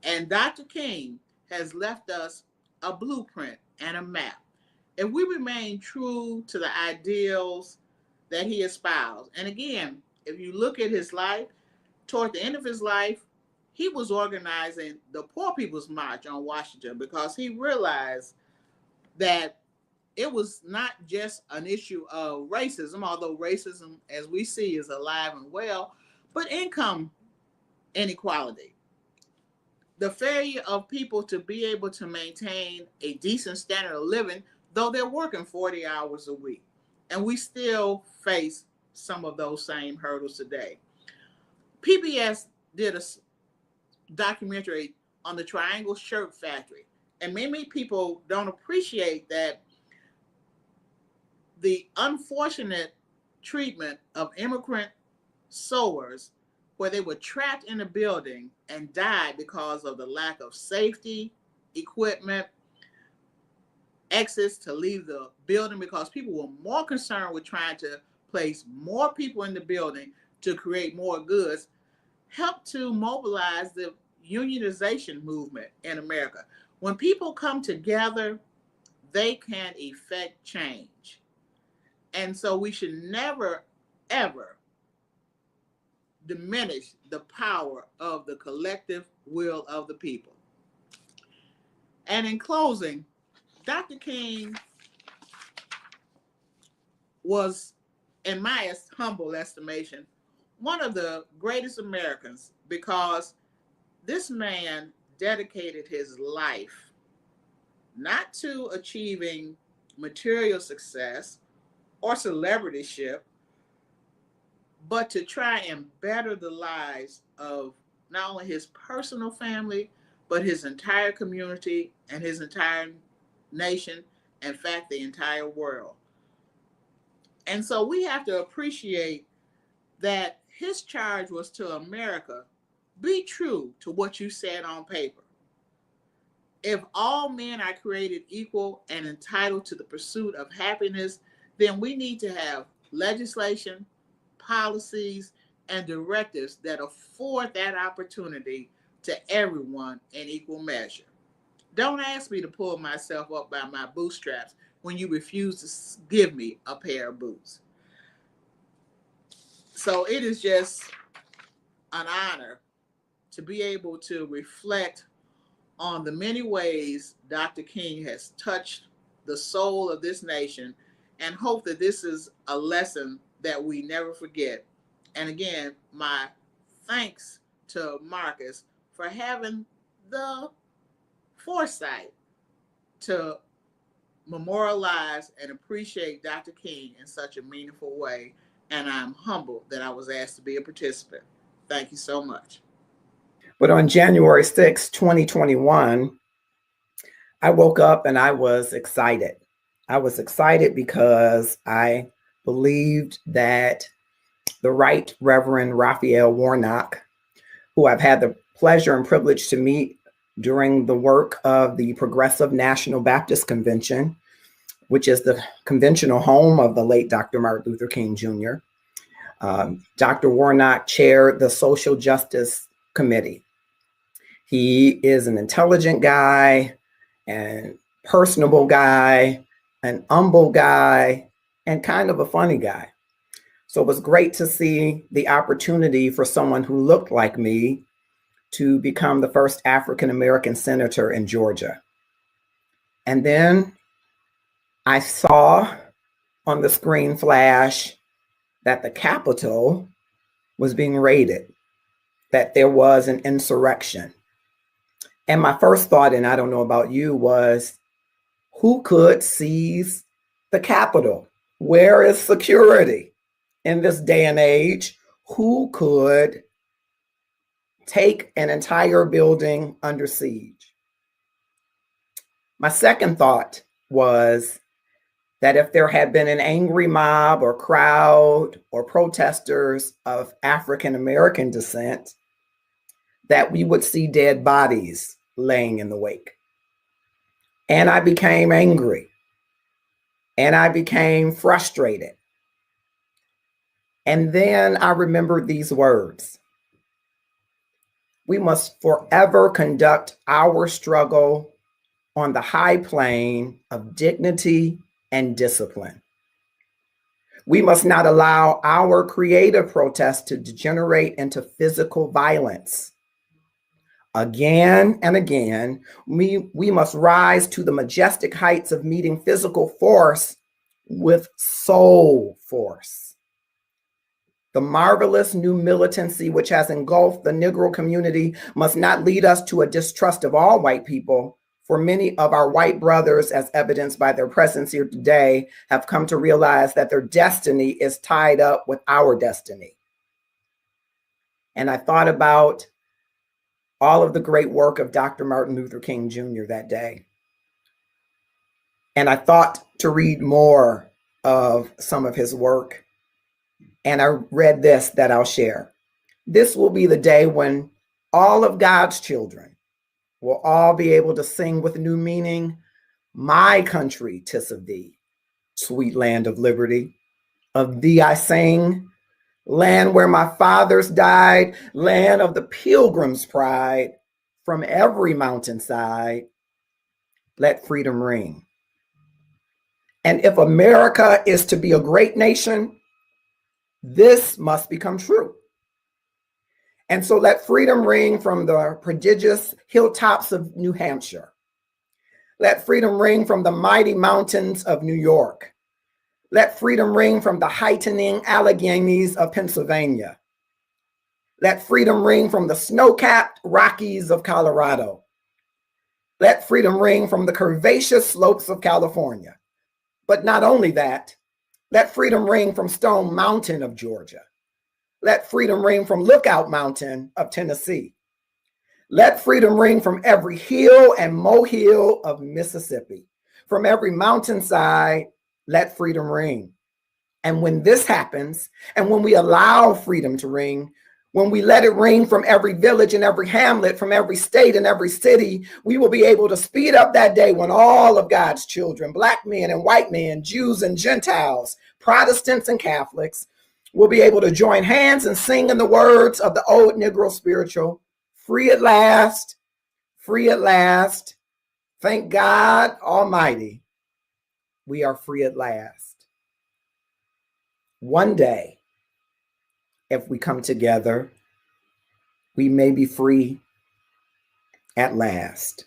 And Dr. King has left us a blueprint and a map. If we remain true to the ideals that he espoused, and again, if you look at his life, toward the end of his life, he was organizing the Poor People's March on Washington because he realized that it was not just an issue of racism, although racism, as we see, is alive and well, but income inequality. The failure of people to be able to maintain a decent standard of living, though they're working 40 hours a week. And we still face some of those same hurdles today. PBS did a documentary on the Triangle Shirt Factory. And many people don't appreciate that the unfortunate treatment of immigrant sewers, where they were trapped in a building and died because of the lack of safety, equipment, exits to leave the building, because people were more concerned with trying to place more people in the building to create more goods, helped to mobilize the unionization movement in America. When people come together, they can effect change. And so we should never, ever diminish the power of the collective will of the people. And in closing, Dr. King was, in my humble estimation, one of the greatest Americans, because this man dedicated his life not to achieving material success or celebrityship, but to try and better the lives of not only his personal family, but his entire community and his entire nation, in fact, the entire world. And so we have to appreciate that his charge was to America: be true to what you said on paper. If all men are created equal and entitled to the pursuit of happiness, then we need to have legislation, policies, and directives that afford that opportunity to everyone in equal measure. Don't ask me to pull myself up by my bootstraps when you refuse to give me a pair of boots. So it is just an honor to be able to reflect on the many ways Dr. King has touched the soul of this nation, and hope that this is a lesson that we never forget. And again, my thanks to Marcus for having the foresight to memorialize and appreciate Dr. King in such a meaningful way. And I'm humbled that I was asked to be a participant. Thank you so much. But on January 6, 2021, I woke up and I was excited. I was excited because I believed that the Right Reverend Raphael Warnock, who I've had the pleasure and privilege to meet during the work of the Progressive National Baptist Convention, which is the conventional home of the late Dr. Martin Luther King Jr. Dr. Warnock chaired the Social Justice Committee. He is an intelligent guy and personable guy, an humble guy, and kind of a funny guy. So it was great to see the opportunity for someone who looked like me to become the first African-American senator in Georgia. And then I saw on the screen flash that the Capitol was being raided, that there was an insurrection. And my first thought, and I don't know about you, was who could seize the Capitol? Where is security in this day and age? Who could take an entire building under siege? My second thought was that if there had been an angry mob or crowd or protesters of African American descent, that we would see dead bodies laying in the wake. And I became angry. And I became frustrated. And then I remembered these words: We must forever conduct our struggle on the high plane of dignity and discipline. We must not allow our creative protest to degenerate into physical violence. Again and again, we must rise to the majestic heights of meeting physical force with soul force. The marvelous new militancy which has engulfed the Negro community must not lead us to a distrust of all white people, for many of our white brothers, as evidenced by their presence here today, have come to realize that their destiny is tied up with our destiny. And I thought about all of the great work of Dr. Martin Luther King Jr. that day. And I thought to read more of some of his work. And I read this that I'll share. This will be the day when all of God's children will all be able to sing with new meaning, "My country, 'tis of thee, sweet land of liberty. Of thee I sing, land where my fathers died, land of the pilgrim's pride. From every mountainside, let freedom ring." And if America is to be a great nation, this must become true. And so let freedom ring from the prodigious hilltops of New Hampshire. Let freedom ring from the mighty mountains of New York. Let freedom ring from the heightening Alleghenies of Pennsylvania. Let freedom ring from the snow-capped Rockies of Colorado. Let freedom ring from the curvaceous slopes of California. But not only that, let freedom ring from Stone Mountain of Georgia. Let freedom ring from Lookout Mountain of Tennessee. Let freedom ring from every hill and molehill of Mississippi. From every mountainside, let freedom ring. And when this happens, and when we allow freedom to ring, when we let it ring from every village and every hamlet, from every state and every city, we will be able to speed up that day when all of God's children, Black men and white men, Jews and Gentiles, Protestants and Catholics, will be able to join hands and sing in the words of the old Negro spiritual, "Free at last, free at last. Thank God Almighty, we are free at last." One day, if we come together, we may be free at last.